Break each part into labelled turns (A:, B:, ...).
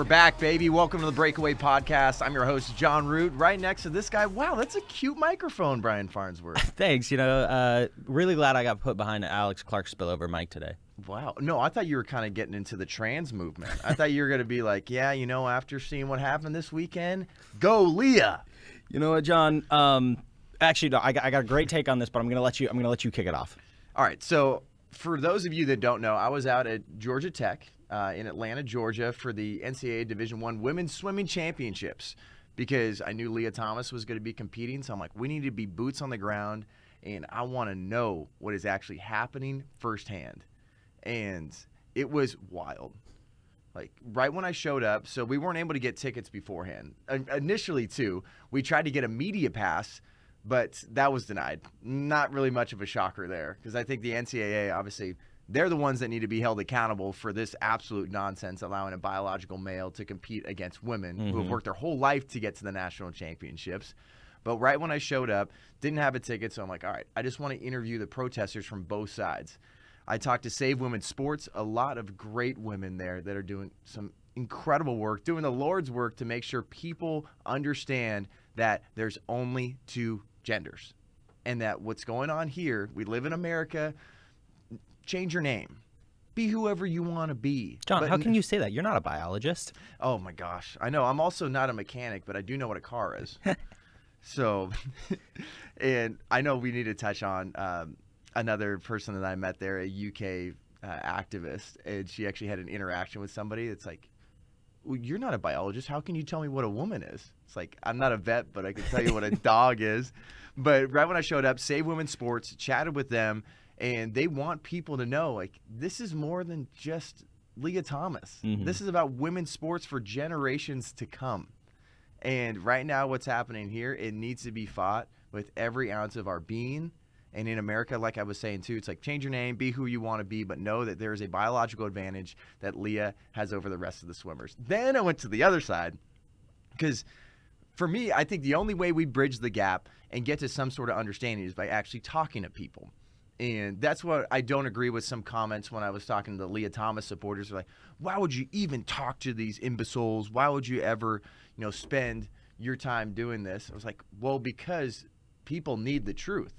A: We're back, baby. Welcome to the Breakaway podcast. I'm your host, Jon Root. Right next to this guy, wow, that's a cute microphone, Bryan Farnsworth.
B: Thanks. Really glad I got put behind Alex Clark spillover mic today.
A: Wow. No, I thought you were kind of getting into the trans movement. I thought you were going to be like, yeah, after seeing what happened this weekend, go Leah.
B: You know what, John? Actually, no, I got a great take on this, but I'm gonna let you kick it off.
A: All right. So for those of you that don't know, I was out at Georgia Tech in Atlanta, Georgia, for the NCAA Division I Women's Swimming Championships because I knew Leah Thomas was going to be competing. So I'm like, we need to be boots on the ground, and I want to know what is actually happening firsthand. And it was wild. Like, right when I showed up, so we weren't able to get tickets beforehand. Initially, too, we tried to get a media pass, but that was denied. Not really much of a shocker there, because I think the NCAA, obviously, they're the ones that need to be held accountable for this absolute nonsense, allowing a biological male to compete against women who have worked their whole life to get to the national championships. But right when I showed up, didn't have a ticket, so I'm like, all right, I just want to interview the protesters from both sides. I talked to Save Women's Sports, a lot of great women there that are doing some incredible work, doing the Lord's work to make sure people understand that there's only two genders and that what's going on here, we live in America, change your name. Be whoever you want to be.
B: John, how can you say that? You're not a biologist.
A: Oh, my gosh. I know. I'm also not a mechanic, but I do know what a car is. So, and I know we need to touch on another person that I met there, a UK activist, and she actually had an interaction with somebody. It's like, well, you're not a biologist. How can you tell me what a woman is? It's like, I'm not a vet, but I can tell you what a dog is. But right when I showed up, Save Women's Sports, chatted with them, and they want people to know, like, this is more than just Leah Thomas. This is about women's sports for generations to come. And right now what's happening here, it needs to be fought with every ounce of our being. And in America, like I was saying too, it's like change your name, be who you want to be, but know that there is a biological advantage that Leah has over the rest of the swimmers. Then I went to the other side because for me, I think the only way we bridge the gap and get to some sort of understanding is by actually talking to people. And that's what I don't agree with some comments when I was talking to the Leah Thomas supporters. They're like, why would you even talk to these imbeciles? Why would you ever, spend your time doing this? I was like, well, because people need the truth.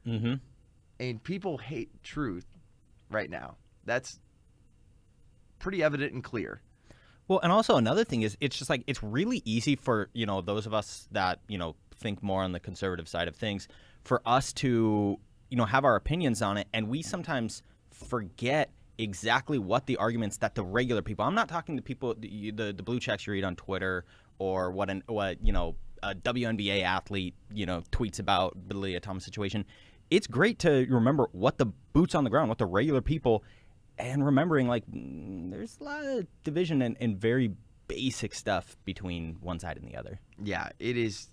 A: And people hate truth right now. That's pretty evident and clear.
B: Well, and also another thing is it's just like it's really easy for, those of us that, think more on the conservative side of things for us to, have our opinions on it. And we sometimes forget exactly what the arguments that the regular people, I'm not talking to people, the blue checks you read on Twitter or what a WNBA athlete, tweets about the Leah Thomas situation. It's great to remember what the boots on the ground, what the regular people, and remembering there's a lot of division and very basic stuff between one side and the other.
A: Yeah, it is.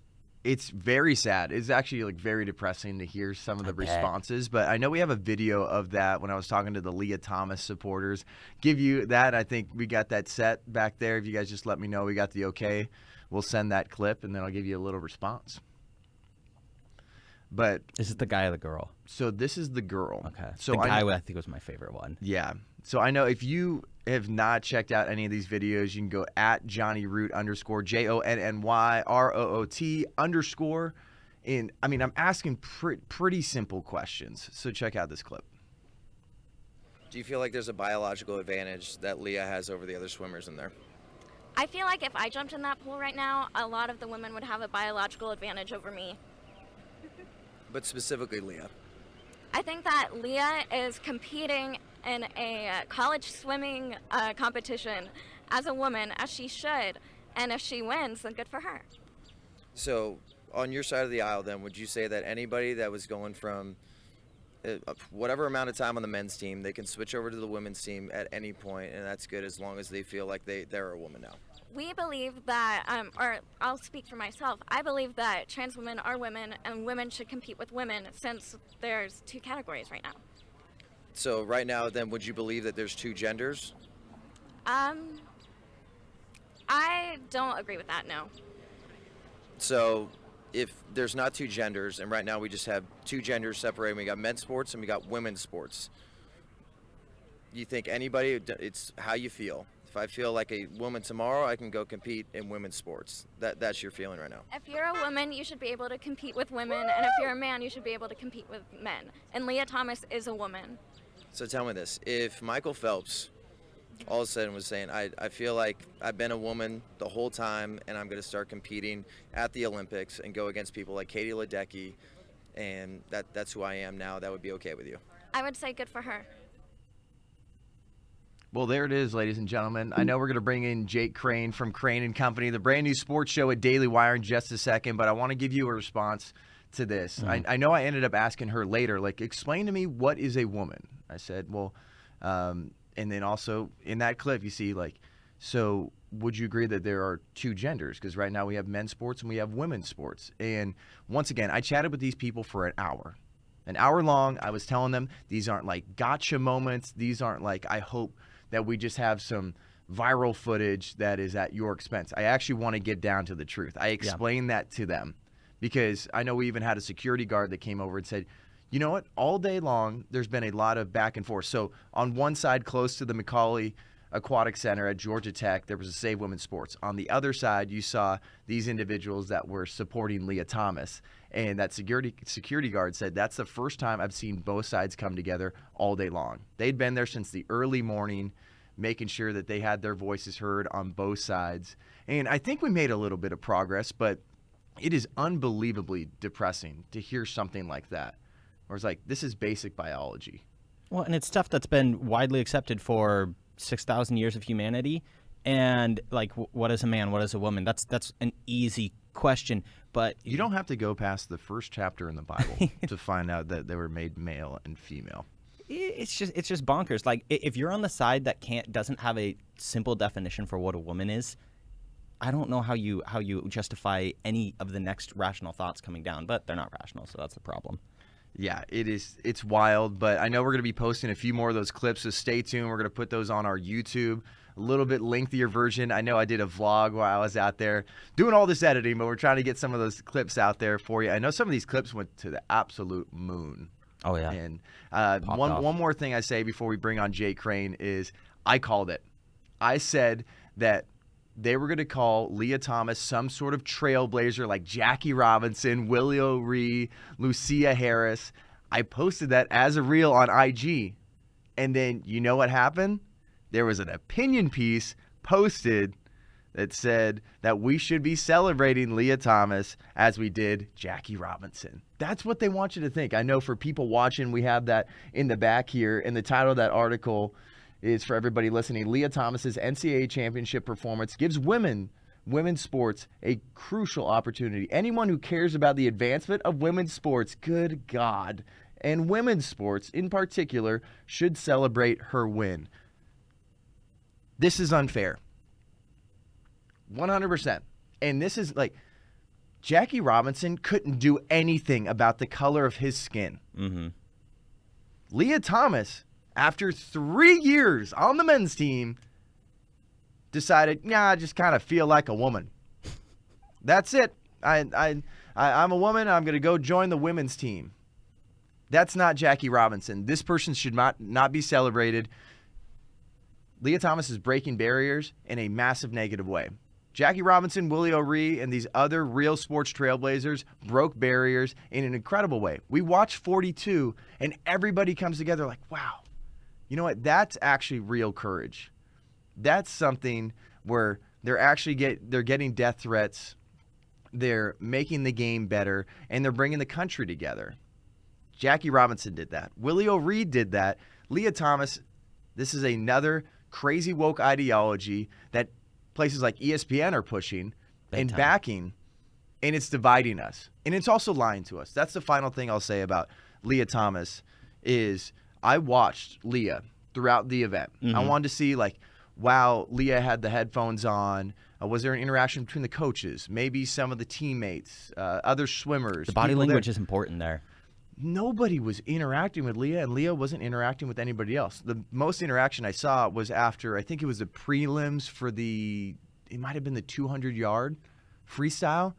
A: It's very sad. It's actually very depressing to hear some of the responses, but I know we have a video of that when I was talking to the Leah Thomas supporters. Give you that. I think we got that set back there. If you guys just let me know we got the okay, we'll send that clip and then I'll give you a little response. But
B: is it the guy or the girl?
A: So this is the girl.
B: Okay.
A: So
B: the guy I think was my favorite one.
A: Yeah. So I know if you have not checked out any of these videos, you can go at Johnny Root _ JONNYROOT _ And I'm asking pretty simple questions. So check out this clip.
C: Do you feel like there's a biological advantage that Leah has over the other swimmers in there?
D: I feel like if I jumped in that pool right now, a lot of the women would have a biological advantage over me.
C: But specifically Leah.
D: I think that Leah is competing in a college swimming competition as a woman, as she should. And if she wins, then good for her.
C: So on your side of the aisle, then, would you say that anybody that was going from whatever amount of time on the men's team, they can switch over to the women's team at any point, and that's good as long as they feel like they're a woman now?
D: We believe that, or I'll speak for myself, I believe that trans women are women and women should compete with women since there's two categories right now.
C: So right now, then, would you believe that there's two genders?
D: I don't agree with that, no.
C: So if there's not two genders, and right now we just have two genders separated, we got men's sports and we got women's sports, you think anybody, it's how you feel. If I feel like a woman tomorrow, I can go compete in women's sports. That's your feeling right now.
D: If you're a woman, you should be able to compete with women, and if you're a man, you should be able to compete with men. And Leah Thomas is a woman.
C: So tell me this: if Michael Phelps all of a sudden was saying, I feel like I've been a woman the whole time, and I'm going to start competing at the Olympics and go against people like Katie Ledecky, and that's who I am now, that would be okay with you?
D: I would say good for her.
A: Well, there it is, ladies and gentlemen. I know we're going to bring in Jake Crain from Crain and Company, the brand new sports show at Daily Wire, in just a second, but I want to give you a response to this. I know I ended up asking her later, like, explain to me, what is a woman? I said, well, and then also in that clip, you see, like, so would you agree that there are two genders? Because right now we have men's sports and we have women's sports. And once again, I chatted with these people for an hour long. I was telling them these aren't like gotcha moments. These aren't like, I hope that we just have some viral footage that is at your expense. I actually want to get down to the truth. I explained that to them because I know we even had a security guard that came over and said, you know what, all day long there's been a lot of back and forth. So on one side, close to the Macaulay Aquatic Center at Georgia Tech, there was a Save Women's Sports. On the other side, you saw these individuals that were supporting Leah Thomas. And that security guard said, that's the first time I've seen both sides come together all day long. They'd been there since the early morning, making sure that they had their voices heard on both sides. And I think we made a little bit of progress, but it is unbelievably depressing to hear something like that. Where it's like, this is basic biology.
B: Well, and it's stuff that's been widely accepted for 6,000 years of humanity. And like, what is a man? What is a woman? That's an easy question. But
A: you don't have to go past the first chapter in the Bible to find out that they were made male and female.
B: It's just bonkers. Like, if you're on the side that doesn't have a simple definition for what a woman is, I don't know how you justify any of the next rational thoughts coming down. But they're not rational, so that's the problem.
A: Yeah, it's wild, but I know we're going to be posting a few more of those clips, so stay tuned. We're going to put those on our YouTube, a little bit lengthier version. I know I did a vlog while I was out there doing all this editing, but we're trying to get some of those clips out there for you. I know some of these clips went to the absolute moon.
B: Oh, yeah.
A: And one more thing I say before we bring on Jake Crain is I called it. I said that they were going to call Leah Thomas some sort of trailblazer like Jackie Robinson, Willie O'Ree, Lucia Harris. I posted that as a reel on IG. And then you know what happened? There was an opinion piece posted that said that we should be celebrating Leah Thomas as we did Jackie Robinson. That's what they want you to think. I know for people watching, we have that in the back here. And the title of that article is, for everybody listening, Leah Thomas's NCAA championship performance gives women's sports a crucial opportunity. Anyone who cares about the advancement of women's sports, good God, and women's sports in particular, should celebrate her win. This is unfair. 100%. And this is like, Jackie Robinson couldn't do anything about the color of his skin.
B: Mm-hmm.
A: Leah Thomas, after 3 years on the men's team, decided, I just kind of feel like a woman. That's it. I'm a woman. I'm going to go join the women's team. That's not Jackie Robinson. This person should not be celebrated. Leah Thomas is breaking barriers in a massive negative way. Jackie Robinson, Willie O'Ree, and these other real sports trailblazers broke barriers in an incredible way. We watch 42, and everybody comes together like, wow. You know what? That's actually real courage. That's something where they're getting death threats, they're making the game better, and they're bringing the country together. Jackie Robinson did that. Willie O'Ree did that. Leah Thomas, this is another crazy woke ideology that places like ESPN are pushing and backing, and it's dividing us. And it's also lying to us. That's the final thing I'll say about Leah Thomas is I watched Leah throughout the event. Mm-hmm. I wanted to see, like, wow, Leah had the headphones on. Was there an interaction between the coaches? Maybe some of the teammates, other swimmers.
B: The body language is important there.
A: Nobody was interacting with Leah, and Leah wasn't interacting with anybody else. The most interaction I saw was after, I think it was the prelims for it might have been the 200-yard freestyle.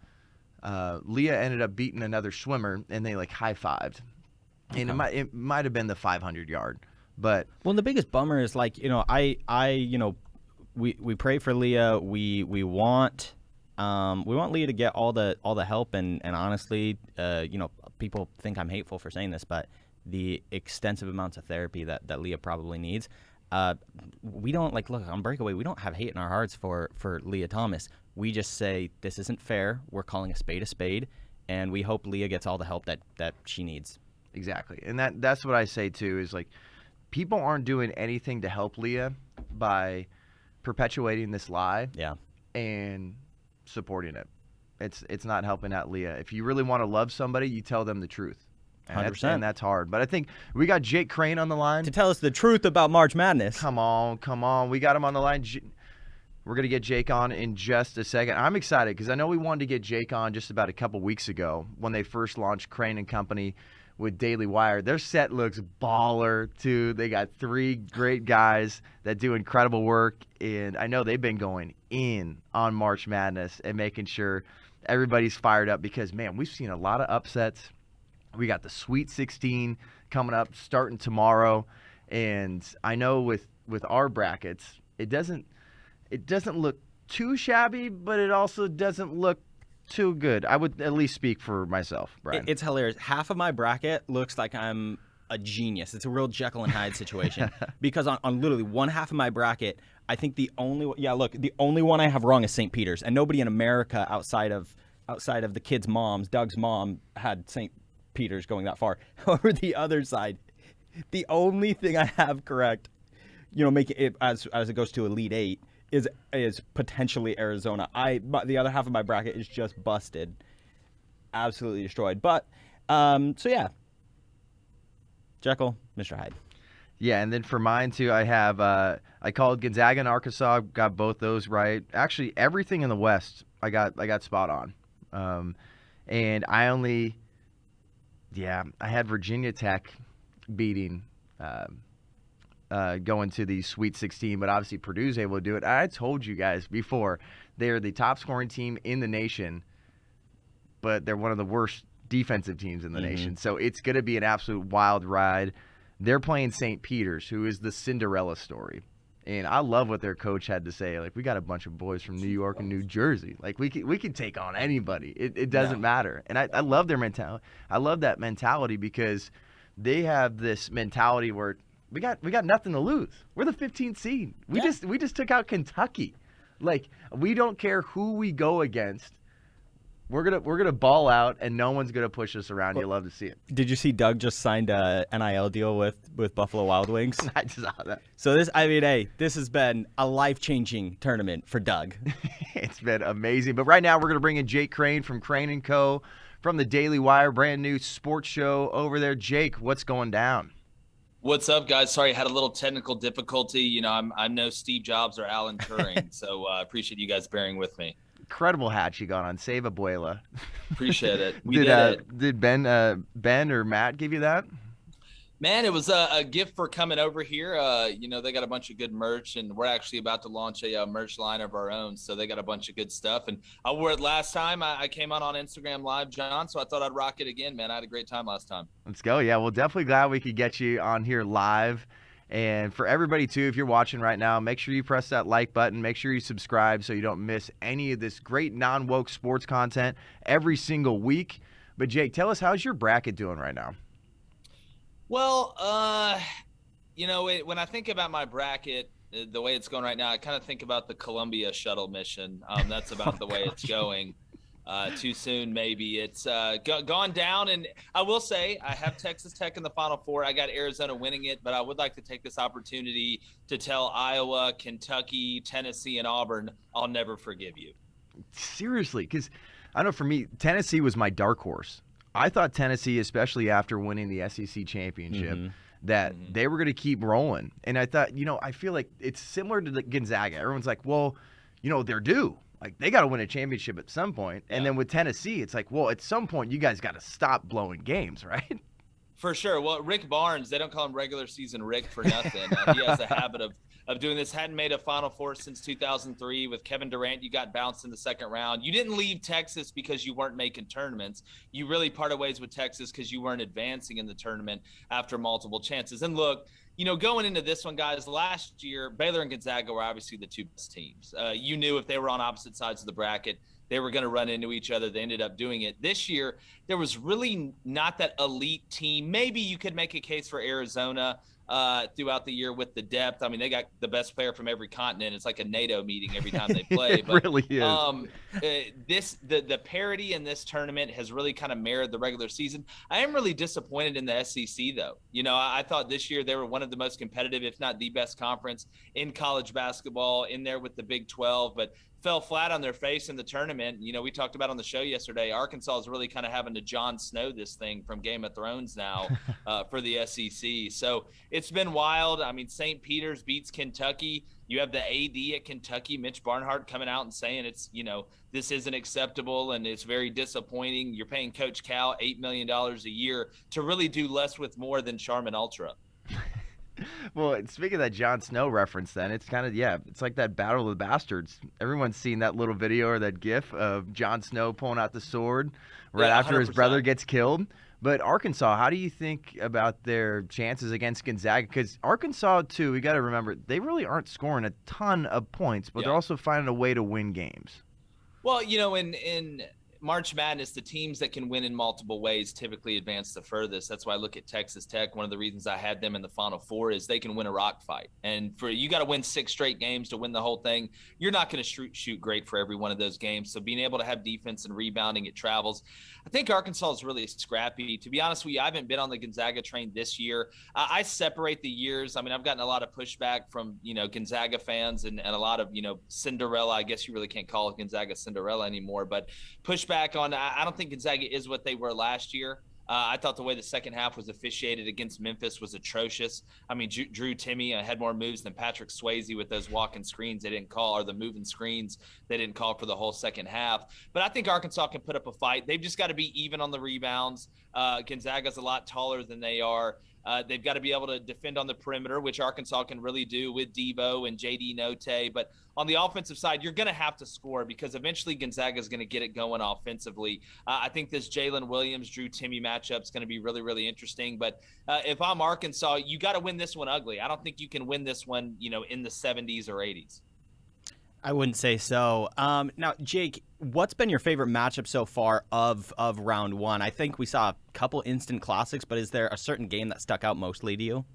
A: Leah ended up beating another swimmer, and they, like, high-fived. Okay. And it might have been the 500-yard. But
B: well, the biggest bummer is, like, I we pray for Leah. We want Leah to get all the help, and honestly, people think I'm hateful for saying this, but the extensive amounts of therapy that Leah probably needs. We don't look on Breakaway. We don't have hate in our hearts for Leah Thomas. We just say this isn't fair. We're calling a spade, and we hope Leah gets all the help that she needs.
A: Exactly, and that's what I say too. Is people aren't doing anything to help Leah by perpetuating this lie.
B: Yeah.
A: And supporting it. It's not helping out Leah. If you really want to love somebody, you tell them the truth.
B: 100%.
A: And that's hard. But I think we got Jake Crain on the line.
B: To tell us the truth about March Madness.
A: Come on. We got him on the line. We're going to get Jake on in just a second. I'm excited because I know we wanted to get Jake on just about a couple weeks ago when they first launched Crain and Company with Daily Wire. Their set looks baller, too. They got 3 great guys that do incredible work, and I know they've been going in on March Madness and making sure everybody's fired up because, man, we've seen a lot of upsets. We got the Sweet 16 coming up starting tomorrow, and I know with our brackets, it doesn't look too shabby, but it also doesn't look too good. I would at least speak for myself, Brian.
B: It's hilarious. Half of my bracket looks like I'm a genius. It's a real Jekyll and Hyde situation because on literally one half of my bracket, I think the only one I have wrong is St. Peter's, and nobody in America outside of the kids' moms, Doug's mom, had St. Peter's going that far. However, the other side, the only thing I have correct, making it as it goes to Elite Eight, is potentially Arizona. The other half of my bracket is just busted, absolutely destroyed. But so yeah, Jekyll, Mr. Hyde.
A: Yeah, and then for mine too, I have I called Gonzaga and Arkansas, got both those right. Actually, everything in the West I got spot on. And I had Virginia Tech beating going to the Sweet 16, but obviously Purdue's able to do it. I told you guys before, they're the top scoring team in the nation, but they're one of the worst defensive teams in the nation. So it's going to be an absolute wild ride. They're playing St. Peter's, who is the Cinderella story. And I love what their coach had to say. We got a bunch of boys from New York and New Jersey. We can take on anybody. It doesn't matter. And I love their mentality. I love that mentality because they have this mentality where we got nothing to lose. We're the 15th seed. We just took out Kentucky. We don't care who we go against. We're gonna ball out, and no one's gonna push us around. You love to see it.
B: Did you see Doug just signed a NIL deal with Buffalo Wild Wings?
A: I saw that.
B: So this has been a life-changing tournament for Doug.
A: It's been amazing. But right now we're gonna bring in Jake Crain from Crain and Co. from the Daily Wire, brand new sports show over there. Jake, what's going down?
E: What's up, guys? Sorry, I had a little technical difficulty. I'm no Steve Jobs or Alan Turing, so I appreciate you guys bearing with me.
A: Incredible hat you got on. Save Abuela.
E: Appreciate it. We did it.
A: Did Ben or Matt give you that?
E: Man, it was a gift for coming over here. They got a bunch of good merch, and we're actually about to launch a merch line of our own. So they got a bunch of good stuff. And I wore it last time. I came on Instagram Live, John, so I thought I'd rock it again, man. I had a great time last time.
A: Let's go. Yeah, well, definitely glad we could get you on here live. And for everybody, too, if you're watching right now, make sure you press that like button. Make sure you subscribe so you don't miss any of this great non-woke sports content every single week. But, Jake, tell us, how's your bracket doing right now?
E: Well, when I think about my bracket, the way it's going right now, I kind of think about the Columbia shuttle mission. That's about the way it's going. Too soon, maybe. It's gone down, and I will say I have Texas Tech in the Final Four. I got Arizona winning it, but I would like to take this opportunity to tell Iowa, Kentucky, Tennessee, and Auburn, I'll never forgive you.
A: Seriously, because I know for me, Tennessee was my dark horse. I thought Tennessee, especially after winning the SEC championship, that they were going to keep rolling. And I thought, I feel like it's similar to the Gonzaga. Everyone's like, well, they're due. They got to win a championship at some point. And then with Tennessee, it's like, well, at some point, you guys got to stop blowing games, right?
E: For sure. Well, Rick Barnes, they don't call him regular season Rick for nothing. He has a habit of doing this. Hadn't made a Final Four since 2003. With Kevin Durant, you got bounced in the second round. You didn't leave Texas because you weren't making tournaments. You really parted ways with Texas because you weren't advancing in the tournament after multiple chances. And look, going into this one, guys, last year, Baylor and Gonzaga were obviously the two best teams. You knew if they were on opposite sides of the bracket, they were going to run into each other. They ended up doing it. This year, there was really not that elite team. Maybe you could make a case for Arizona throughout the year with the depth. I mean, they got the best player from every continent. It's like a NATO meeting every time they play.
A: It really is.
E: The parity in this tournament has really kind of mirrored the regular season. I am really disappointed in the SEC, though. I thought this year they were one of the most competitive, if not the best conference in college basketball, in there with the Big 12, but fell flat on their face in the tournament. We talked about on the show yesterday, Arkansas is really kind of having to Jon Snow this thing from Game of Thrones now for the SEC. So it's been wild. I mean, St. Peter's beats Kentucky. You have the AD at Kentucky, Mitch Barnhart, coming out and saying it's, this isn't acceptable and it's very disappointing. You're paying Coach Cal $8 million a year to really do less with more than Charmin Ultra.
A: Well, speaking of that Jon Snow reference, then it's kind of, it's like that Battle of the Bastards. Everyone's seen that little video or that gif of Jon Snow pulling out the sword right after his brother gets killed. But Arkansas, how do you think about their chances against Gonzaga? Because Arkansas, too, we got to remember, they really aren't scoring a ton of points, but they're also finding a way to win games.
E: Well, in March Madness, the teams that can win in multiple ways typically advance the furthest. That's why I look at Texas Tech. One of the reasons I had them in the Final Four is they can win a rock fight. And you got to win 6 straight games to win the whole thing. You're not going to shoot great for every one of those games. So being able to have defense and rebounding, it travels. I think Arkansas is really scrappy. To be honest with you, I haven't been on the Gonzaga train this year. I separate the years. I mean, I've gotten a lot of pushback from, Gonzaga fans and a lot of, Cinderella. I guess you really can't call it Gonzaga Cinderella anymore, but pushback on, I don't think Gonzaga is what they were last year. I thought the way the second half was officiated against Memphis was atrocious. I mean, Drew Timme had more moves than Patrick Swayze with those walking screens they didn't call, or the moving screens they didn't call for the whole second half. But I think Arkansas can put up a fight. They've just got to be even on the rebounds. Gonzaga's a lot taller than they are. They've got to be able to defend on the perimeter, which Arkansas can really do with Devo and J.D. Notte. But on the offensive side, you're going to have to score because eventually Gonzaga is going to get it going offensively. I think this Jalen Williams, Drew Timme matchup is going to be really, really interesting. But if I'm Arkansas, you got to win this one ugly. I don't think you can win this one, in the 70s or 80s.
B: I wouldn't say so. Now, Jake, what's been your favorite matchup so far of round one? I think we saw a couple instant classics, but is there a certain game that stuck out mostly to you?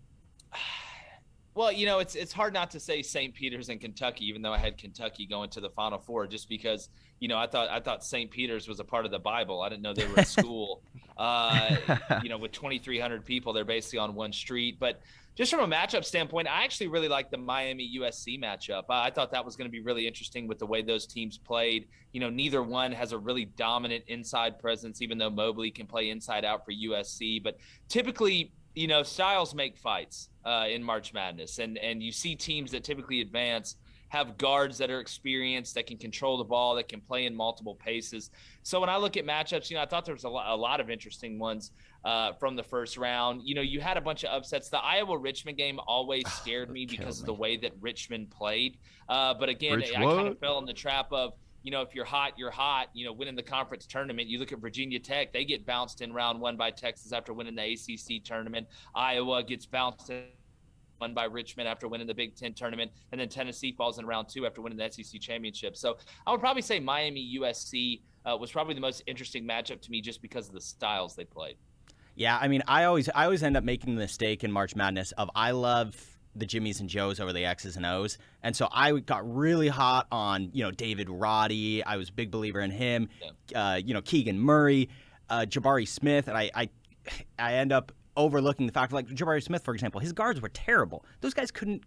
E: Well, it's hard not to say St. Peter's and Kentucky, even though I had Kentucky going to the Final Four, just because, I thought St. Peter's was a part of the Bible. I didn't know they were a school. With 2,300 people, they're basically on one street. But just from a matchup standpoint, I actually really like the Miami-USC matchup. I thought that was going to be really interesting with the way those teams played. Neither one has a really dominant inside presence, even though Mobley can play inside out for USC. But typically, styles make fights in March Madness. And you see teams that typically advance have guards that are experienced, that can control the ball, that can play in multiple paces. So when I look at matchups, I thought there was a lot of interesting ones from the first round. You had a bunch of upsets. The Iowa-Richmond game always scared me because of the way that Richmond played. But again, I kind of fell in the trap of, if you're hot, you're hot. Winning the conference tournament. You look at Virginia Tech, they get bounced in round one by Texas after winning the ACC tournament. Iowa gets bounced in won by Richmond after winning the Big Ten tournament, and then Tennessee falls in round 2 after winning the SEC championship. So I would probably say Miami-USC was probably the most interesting matchup to me just because of the styles they played.
B: Yeah, I mean, I always end up making the mistake in March Madness of I love the Jimmies and Joes over the X's and O's, and so I got really hot on David Roddy. I was a big believer in him. Keegan Murray, Jabari Smith, and I end up overlooking the fact of, like, Jabari Smith, for example, his guards were terrible. Those guys couldn't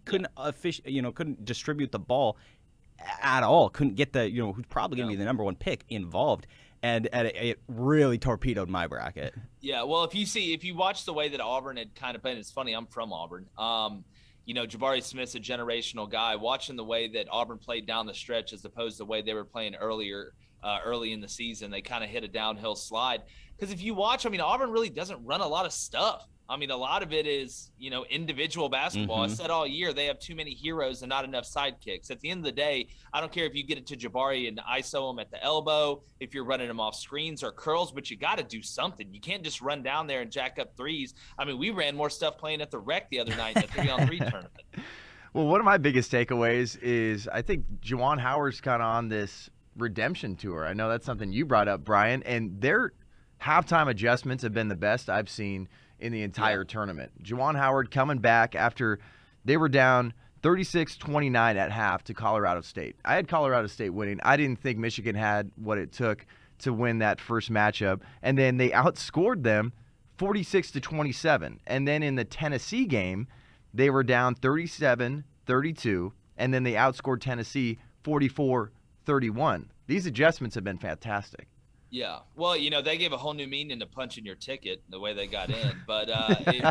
B: distribute the ball at all. Couldn't get the who's probably going to be the number one pick involved, and it really torpedoed my bracket.
E: Yeah, well, if you watch the way that Auburn had kind of played, it's funny. I'm from Auburn. Jabari Smith's a generational guy. Watching the way that Auburn played down the stretch as opposed to the way they were playing early in the season, they kind of hit a downhill slide. Because if you watch, Auburn really doesn't run a lot of stuff. I mean, a lot of it is, individual basketball. I said all year they have too many heroes and not enough sidekicks. At the end of the day, I don't care if you get it to Jabari and ISO him at the elbow, if you're running him off screens or curls, but you got to do something. You can't just run down there and jack up threes. I mean, we ran more stuff playing at the Rec the other night in the 3-on-3 tournament.
A: Well, one of my biggest takeaways is I think Juwan Howard's kind of on this redemption tour. I know that's something you brought up, Brian, and their halftime adjustments have been the best I've seen in the entire tournament. Juwan Howard coming back after they were down 36-29 at half to Colorado State. I had Colorado State winning. I didn't think Michigan had what it took to win that first matchup, and then they outscored them 46-27. And then in the Tennessee game, they were down 37-32, and then they outscored Tennessee 44-31. These adjustments have been fantastic.
E: Yeah. Well, they gave a whole new meaning to punching your ticket the way they got in. But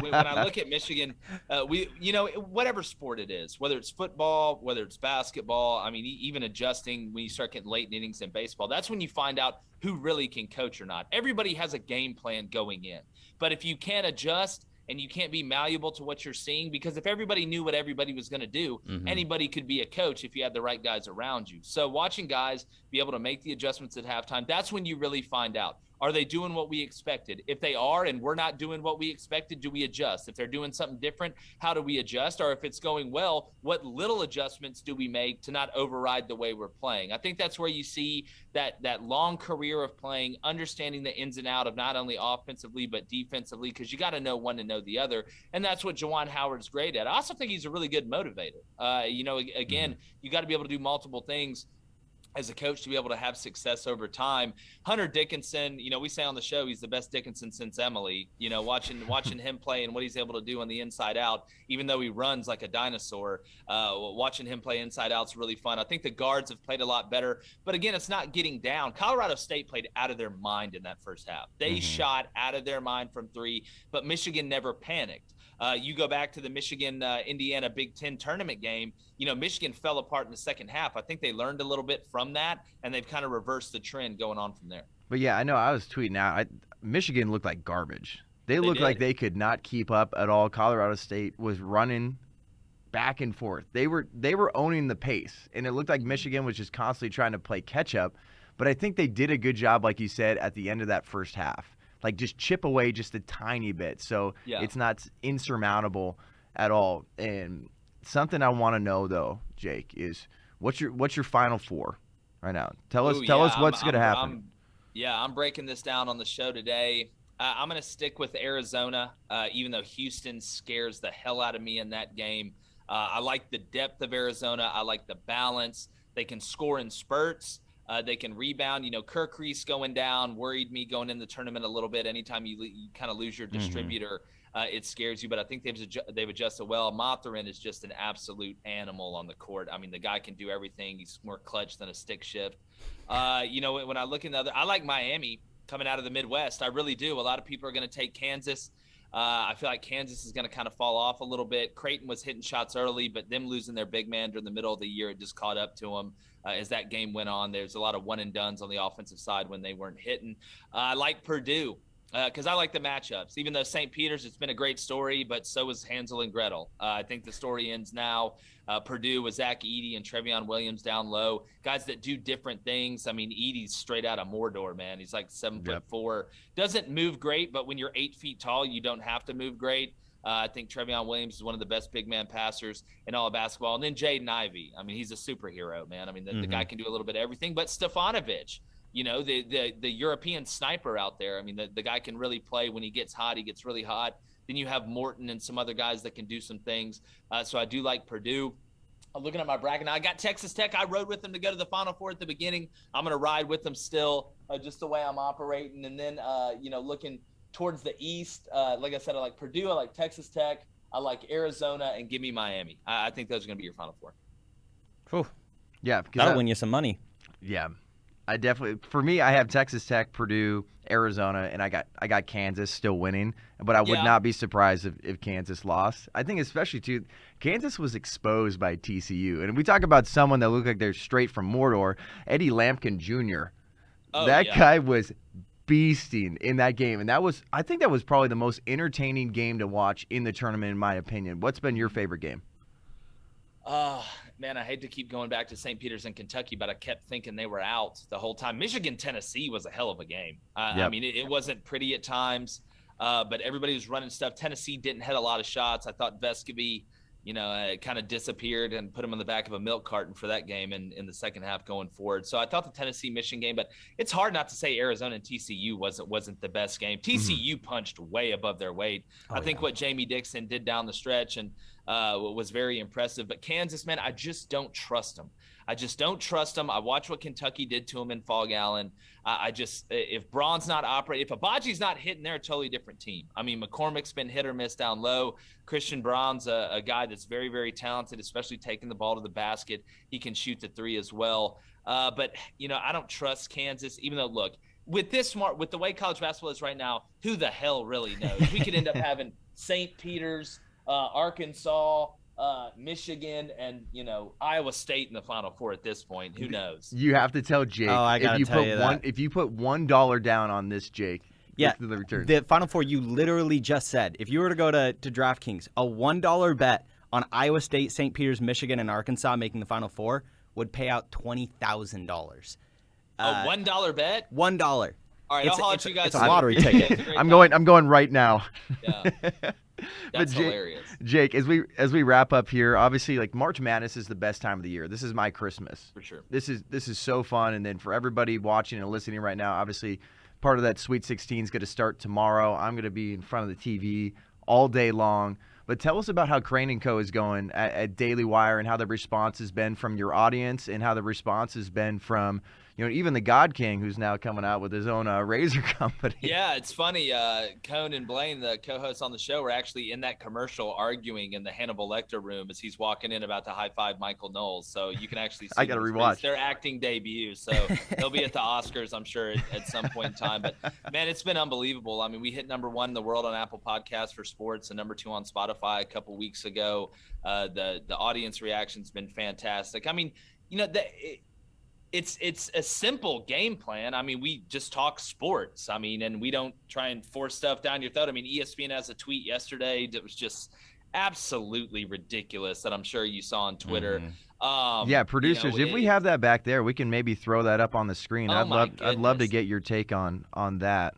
E: when I look at Michigan, whatever sport it is, whether it's football, whether it's basketball, I mean, even adjusting when you start getting late innings in baseball, that's when you find out who really can coach or not. Everybody has a game plan going in. But if you can't adjust and you can't be malleable to what you're seeing, because if everybody knew what everybody was going to do, anybody could be a coach if you had the right guys around you. So watching guys be able to make the adjustments at halftime, that's when you really find out. Are they doing what we expected? If they are and we're not doing what we expected, do we adjust? If they're doing something different, how do we adjust? Or if it's going well, what little adjustments do we make to not override the way we're playing? I think that's where you see that long career of playing, understanding the ins and outs of not only offensively but defensively, because you got to know one to know the other. And that's what Juwan Howard's great at. I also think he's a really good motivator. Again, you got to be able to do multiple things as a coach to be able to have success over time. Hunter Dickinson, we say on the show he's the best Dickinson since Emily. Watching him play and what he's able to do on the inside out, even though he runs like a dinosaur, watching him play inside out is really fun. I think the guards have played a lot better, but again, it's not getting down. Colorado State played out of their mind in that first half. They shot out of their mind from three, but Michigan never panicked. You go back to the Michigan-Indiana Big Ten tournament game, Michigan fell apart in the second half. I think they learned a little bit from that, and they've kind of reversed the trend going on from there.
A: But, yeah, I know. I was tweeting out. Michigan looked like garbage. They looked like they could not keep up at all. Colorado State was running back and forth. They were owning the pace, and it looked like Michigan was just constantly trying to play catch-up. But I think they did a good job, like you said, at the end of that first half. Like just chip away just a tiny bit, so it's not insurmountable at all. And something I want to know though, Jake, is what's your Final Four right now? Tell us what's going to happen.
E: I'm breaking this down on the show today. I'm going to stick with Arizona, even though Houston scares the hell out of me in that game. I like the depth of Arizona. I like the balance. They can score in spurts. They can rebound. Kirk Reese going down worried me going in the tournament a little bit. Anytime you kind of lose your distributor, it scares you. But I think they've adjusted well. Mathurin is just an absolute animal on the court. I mean, the guy can do everything. He's more clutch than a stick shift. When I look in I like Miami coming out of the Midwest. I really do. A lot of people are going to take Kansas. I feel like Kansas is going to kind of fall off a little bit. Creighton was hitting shots early, but them losing their big man during the middle of the year, it just caught up to them. As that game went on, there's a lot of one-and-dones on the offensive side when they weren't hitting. I like Purdue because I like the matchups. Even though St. Peter's, it's been a great story, but so is Hansel and Gretel. I think the story ends now. Purdue with Zach Edey and Trevion Williams down low, guys that do different things. I mean, Edey's straight out of Mordor, man. He's like 7'4". Doesn't move great, but when you're 8 feet tall, you don't have to move great. I think Trevion Williams is one of the best big man passers in all of basketball. And then Jaden Ivey. I mean, he's a superhero, man. I mean, the guy can do a little bit of everything. But Stefanovic, the European sniper out there. I mean, the guy can really play when he gets hot. He gets really hot. Then you have Morton and some other guys that can do some things. So I do like Purdue. I'm looking at my bracket now. I got Texas Tech. I rode with them to go to the Final Four at the beginning. I'm going to ride with them still, just the way I'm operating. And then, looking towards the East, like I said, I like Purdue. I like Texas Tech. I like Arizona, and give me Miami. I think those are going to be your Final Four.
B: Whew.
A: Yeah.
B: That'll win you some money.
A: Yeah. For me, I have Texas Tech, Purdue, Arizona, and I got Kansas still winning. But I would not be surprised if Kansas lost. I think especially, too, Kansas was exposed by TCU. And we talk about someone that looked like they're straight from Mordor, Eddie Lampkin Jr. That guy was beasting in that game. And I think that was probably the most entertaining game to watch in the tournament, in my opinion. What's been your favorite game?
E: Man, I hate to keep going back to St. Peter's in Kentucky, but I kept thinking they were out the whole time. Michigan-Tennessee was a hell of a game. I mean, it wasn't pretty at times, but everybody was running stuff. Tennessee didn't hit a lot of shots. I thought Vescovi, kind of disappeared and put him on the back of a milk carton for that game in the second half going forward. So I thought the Tennessee-Michigan game, but it's hard not to say Arizona and TCU wasn't the best game. TCU punched way above their weight. I think what Jamie Dixon did down the stretch and was very impressive. But Kansas, man, I just don't trust them. I watch what Kentucky did to them in Fog Allen. If Braun's not operating, if Abaji's not hitting, they're a totally different team. I mean, McCormick's been hit or miss down low. Christian Braun's a guy that's very, very talented, especially taking the ball to the basket. He can shoot the three as well. But I don't trust Kansas, even though, look, with the way college basketball is right now, who the hell really knows? We could end up having St. Peter's, Arkansas, Michigan, and Iowa State in the Final Four at this point. Who knows?
A: You have to tell Jake. If you put $1 down on this, Jake.
B: Yeah,
A: the return.
B: The Final Four, you literally just said, if you were to go to DraftKings, a $1 bet on Iowa State, St. Peter's, Michigan, and Arkansas making the Final Four would pay out $20,000.
E: A $1 bet?
B: $1.
E: All right, I'll holler at you guys.
B: It's a lottery ticket.
A: I'm going right now.
E: Yeah. That's hilarious.
A: Jake, as we wrap up here, obviously, like, March Madness is the best time of the year. This is my Christmas.
E: For sure.
A: This is so fun. And then for everybody watching and listening right now, obviously part of that Sweet 16 is going to start tomorrow. I'm going to be in front of the TV all day long. But tell us about how Crain and Co is going at Daily Wire and how the response has been from your audience and how the response has been from, even the God King, who's now coming out with his own razor company.
E: Yeah, it's funny. Cone and Blaine, the co-hosts on the show, were actually in that commercial arguing in the Hannibal Lecter room as he's walking in about to high-five Michael Knowles. So you can actually see
A: I got to rewatch
E: their acting debut. So they'll be at the Oscars, I'm sure, at some point in time. But, man, it's been unbelievable. I mean, we hit number 1 in the world on Apple Podcasts for sports and number 2 on Spotify a couple weeks ago. The audience reaction's been fantastic. I mean, it's a simple game plan. I mean, we just talk sports. I mean, and we don't try and force stuff down your throat. I mean, ESPN has a tweet yesterday that was just absolutely ridiculous that I'm sure you saw on Twitter.
A: Yeah, producers, if we have that back there, we can maybe throw that up on the screen. I'd love to get your take on that.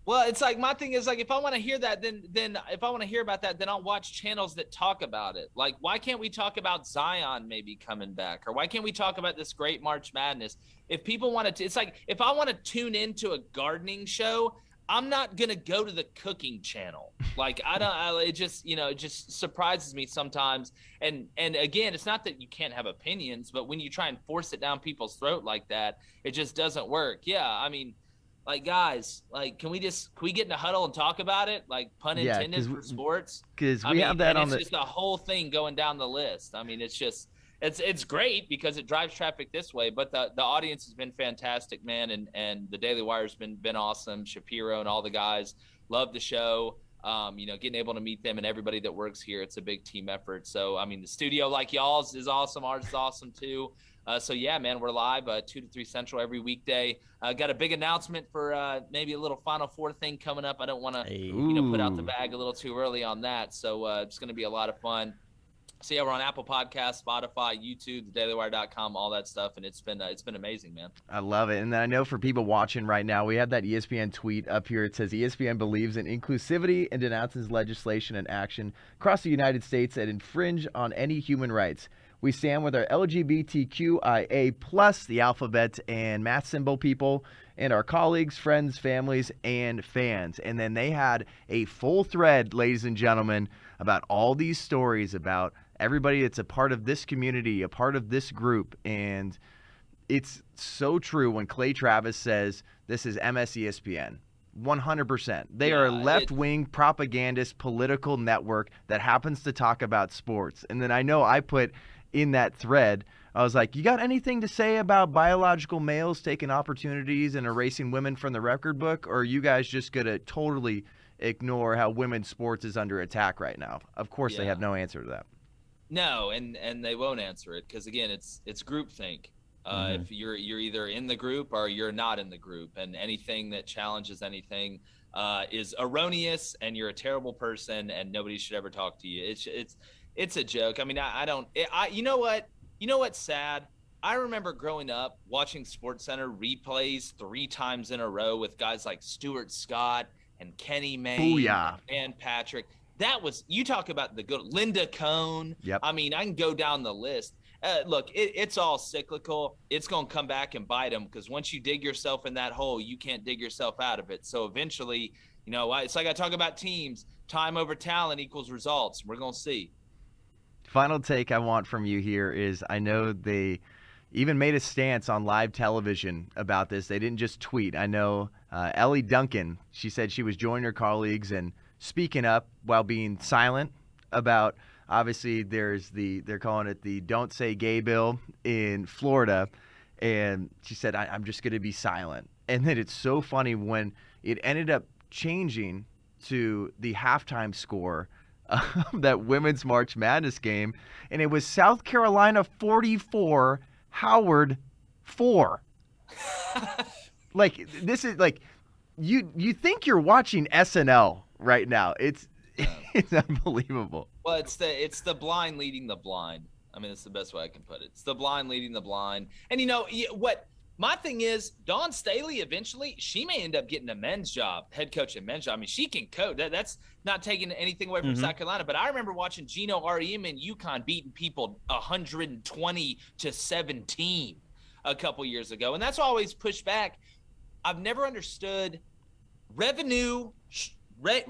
E: Well, it's like, my thing is, like, if I want to hear that, then if I want to hear about that, then I'll watch channels that talk about it. Like, why can't we talk about Zion maybe coming back? Or why can't we talk about this great March Madness? If people want to, it's like, if I want to tune into a gardening show, I'm not going to go to the cooking channel. Like, it just surprises me sometimes. And again, it's not that you can't have opinions, but when you try and force it down people's throat like that, it just doesn't work. Yeah. I mean, like, guys, like, can we get in a huddle and talk about it? Like, pun intended, for sports.
A: Because we have that on the.
E: It's just a whole thing going down the list. I mean, it's just, it's great because it drives traffic this way. But the audience has been fantastic, man, and the Daily Wire's been awesome. Shapiro and all the guys love the show. Getting able to meet them and everybody that works here, it's a big team effort. So, I mean, the studio like y'all's is awesome. Ours is awesome too. So, yeah, man, we're live 2 to 3 Central every weekday. Got a big announcement for maybe a little Final Four thing coming up. I don't want to put out the bag a little too early on that. So it's going to be a lot of fun. So, yeah, we're on Apple Podcasts, Spotify, YouTube, thedailywire.com, all that stuff. And it's been amazing, man.
A: I love it. And then I know for people watching right now, we have that ESPN tweet up here. It says ESPN believes in inclusivity and denounces legislation and action across the United States that infringe on any human rights. We stand with our LGBTQIA+, the alphabet and math symbol people, and our colleagues, friends, families, and fans. And then they had a full thread, ladies and gentlemen, about all these stories about everybody that's a part of this community, a part of this group. And it's so true when Clay Travis says this is MSESPN. 100%. They are a left-wing propagandist political network that happens to talk about sports. And then I know I put in that thread, I was like, you got anything to say about biological males taking opportunities and erasing women from the record book? Or are you guys just going to totally ignore how women's sports is under attack right now? Of course, they have no answer to that.
E: No, and they won't answer it because, again, it's groupthink. If you're either in the group or you're not in the group, and anything that challenges anything is erroneous, and you're a terrible person, and nobody should ever talk to you. It's a joke. I mean, you know what's sad? I remember growing up watching SportsCenter replays 3 times in a row with guys like Stuart Scott and Kenny Mayne and Patrick. That was, you talk about the good Linda Cohn.
A: Yep.
E: I mean, I can go down the list. Look, it's all cyclical. It's going to come back and bite them, because once you dig yourself in that hole, you can't dig yourself out of it. So eventually, it's like I talk about teams, time over talent equals results. We're going to see.
A: Final take I want from you here is, I know they even made a stance on live television about this. They didn't just tweet. I know Ellie Duncan, she said she was joining her colleagues and speaking up while being silent about, obviously they're calling it the Don't Say Gay bill in Florida. And she said, I'm just going to be silent. And then it's so funny when it ended up changing to the halftime score of that women's March Madness game. And it was South Carolina 44, Howard 4. Like, this is like, you think you're watching SNL right now. It's unbelievable.
E: Well, it's the blind leading the blind. I mean, it's the best way I can put it. It's the blind leading the blind. And what my thing is, Dawn Staley, eventually, she may end up getting a men's job, head coach in men's job. I mean, she can coach. That's not taking anything away from South Carolina. But I remember watching Gino Auriemma in UConn beating people 120-17 a couple years ago. And that's why I always push back. I've never understood revenue,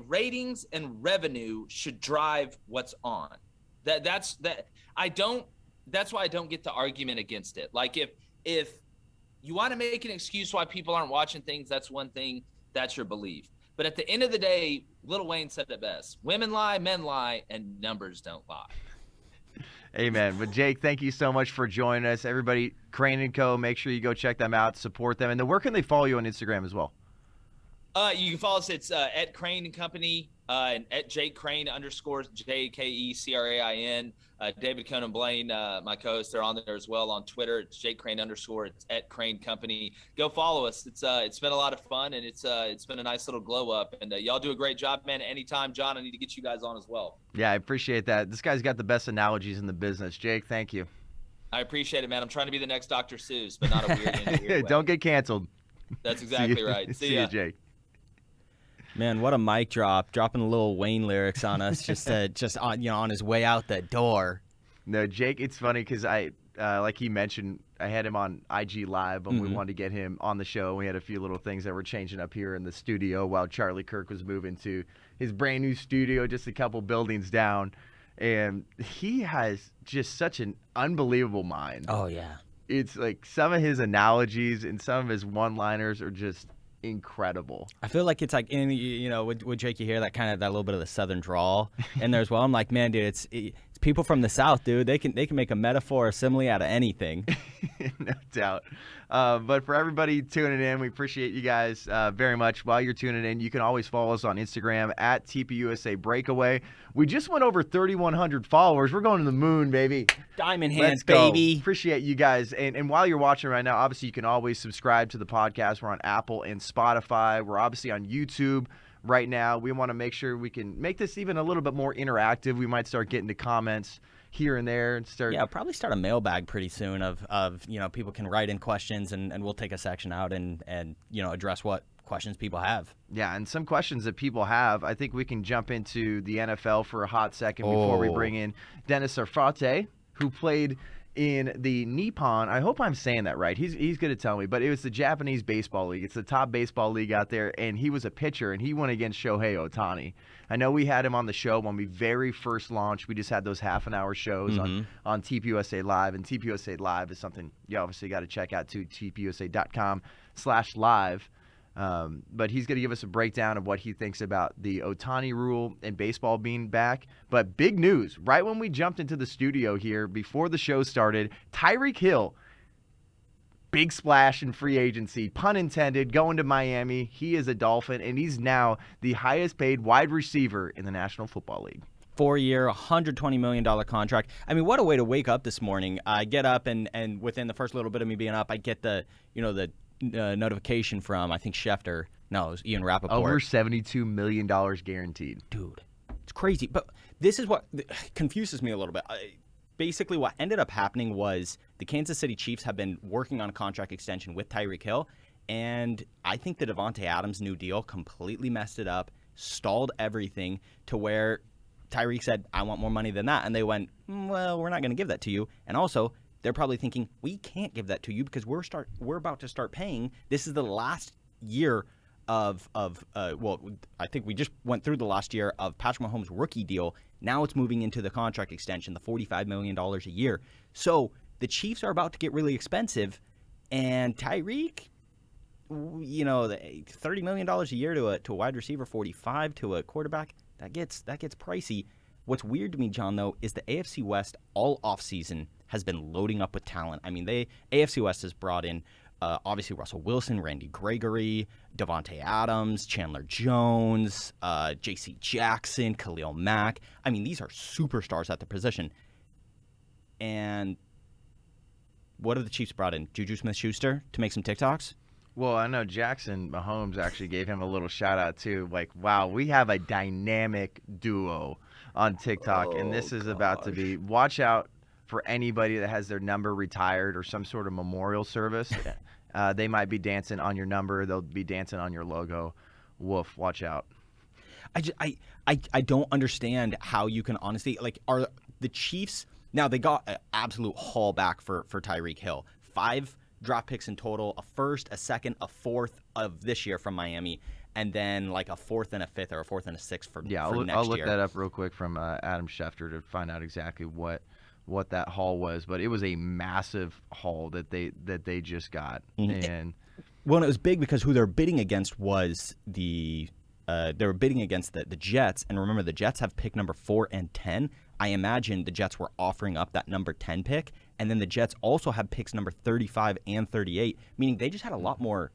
E: ratings and revenue should drive what's on. That's why I don't get the argument against it. Like, if you want to make an excuse why people aren't watching things, that's one thing. That's your belief. But at the end of the day, Lil Wayne said it best. Women lie, men lie, and numbers don't lie.
A: Amen. But Jake, thank you so much for joining us. Everybody, Crain and Co., make sure you go check them out, support them. And then where can they follow you on Instagram as well?
E: You can follow us. It's at Crain and Company, and at Jake Crain _ JKECRAIN. David Conan Blaine, my co-host, they're on there as well on Twitter. It's Jake Crain _ It's at Crain Company. Go follow us. It's been a lot of fun, and it's been a nice little glow up. And y'all do a great job, man. Anytime, John, I need to get you guys on as well. Yeah,
A: I appreciate that. This guy's got the best analogies in the business. Jake, thank you.
E: I appreciate it, man. I'm trying to be the next Dr. Seuss, but not a weird way.
A: Don't get canceled.
E: That's exactly right.
A: See you, Jake.
B: Man, what a mic drop! Dropping the Lil Wayne lyrics on us, just on his way out the door.
A: No, Jake, it's funny because like he mentioned, I had him on IG Live when we wanted to get him on the show. We had a few little things that were changing up here in the studio while Charlie Kirk was moving to his brand new studio just a couple buildings down, and he has just such an unbelievable mind.
B: Oh yeah,
A: it's like some of his analogies and some of his one-liners are just incredible.
B: I feel like it's like with Jake, you hear that little bit of the southern drawl in there as well. I'm like, man, dude, it's people from the South, dude. They can make a metaphor or simile out of anything.
A: No doubt. But for everybody tuning in, we appreciate you guys very much. While you're tuning in, you can always follow us on Instagram at TPUSA Breakaway. We just went over 3,100 followers. We're going to the moon, baby.
B: Diamond hands,
A: go.
B: baby.
A: Appreciate you guys. And while you're watching right now, obviously you can always subscribe to the podcast. We're on Apple and Spotify. We're obviously on YouTube right now. We want to make sure we can make this even a little bit more interactive. We might start getting to comments here and there and start.
B: Yeah, probably start a mailbag pretty soon of people can write in questions and we'll take a section out and address what questions people have.
A: Yeah, and some questions that people have. I think we can jump into the NFL for a hot second before we bring in Dennis Sarfate, who played in the Nippon. I hope I'm saying that right. He's going to tell me, but it was the Japanese baseball league. It's the top baseball league out there, and he was a pitcher, and he went against Shohei Ohtani. I know we had him on the show when we very first launched. We just had those half-an-hour shows on TPUSA Live, and TPUSA Live is something you obviously got to check out too, tpusa.com/live. But he's going to give us a breakdown of what he thinks about the Ohtani Rule and baseball being back. But big news, right when we jumped into the studio here, before the show started, Tyreek Hill, big splash in free agency, pun intended, going to Miami. He is a Dolphin, and he's now the highest paid wide receiver in the National Football League.
B: 4-year, $120 million contract. I mean, what a way to wake up this morning. I get up and within the first little bit of me being up, I get the notification from, I think, Schefter. No, it was Ian Rappaport.
A: Over $72 million guaranteed.
B: Dude, it's crazy. But this is what confuses me a little bit. Basically, what ended up happening was the Kansas City Chiefs have been working on a contract extension with Tyreek Hill, and I think the Davante Adams new deal completely messed it up, stalled everything to where Tyreek said, I want more money than that. And they went, well, we're not going to give that to you. And also, they're probably thinking, we can't give that to you because we're about to start paying. This is the last year of I think we just went through the last year of Patrick Mahomes' rookie deal. Now it's moving into the contract extension, the $45 million a year. So the Chiefs are about to get really expensive, and Tyreek, the $30 million a year to a wide receiver, 45 to a quarterback, that gets pricey. What's weird to me, John, though, is the AFC West all offseason has been loading up with talent. I mean, AFC West has brought in obviously Russell Wilson, Randy Gregory, Davante Adams, Chandler Jones, J.C. Jackson, Khalil Mack. I mean, these are superstars at the position. And what have the Chiefs brought in? Juju Smith-Schuster to make some TikToks?
A: Well, I know Jackson Mahomes actually gave him a little shout out too. Like, wow, we have a dynamic duo on TikTok, and this is about to be. Watch out for anybody that has their number retired or some sort of memorial service. They might be dancing on your number. They'll be dancing on your logo. Woof, watch out.
B: I don't understand how you can honestly, are the Chiefs, now they got an absolute haul back for Tyreek Hill. 5 draft picks in total, a first, a second, a fourth of this year from Miami, and then like a fourth and a fifth or a fourth and a sixth for next year.
A: I'll look that up real quick from Adam Schefter to find out exactly what that haul was, but it was a massive haul that they just got. And
B: well, it was big because who they're bidding against was they were bidding against the Jets, and remember the Jets have pick number 4 and 10. I imagine the Jets were offering up that number 10 pick, and then the Jets also have picks number 35 and 38, meaning they just had a lot more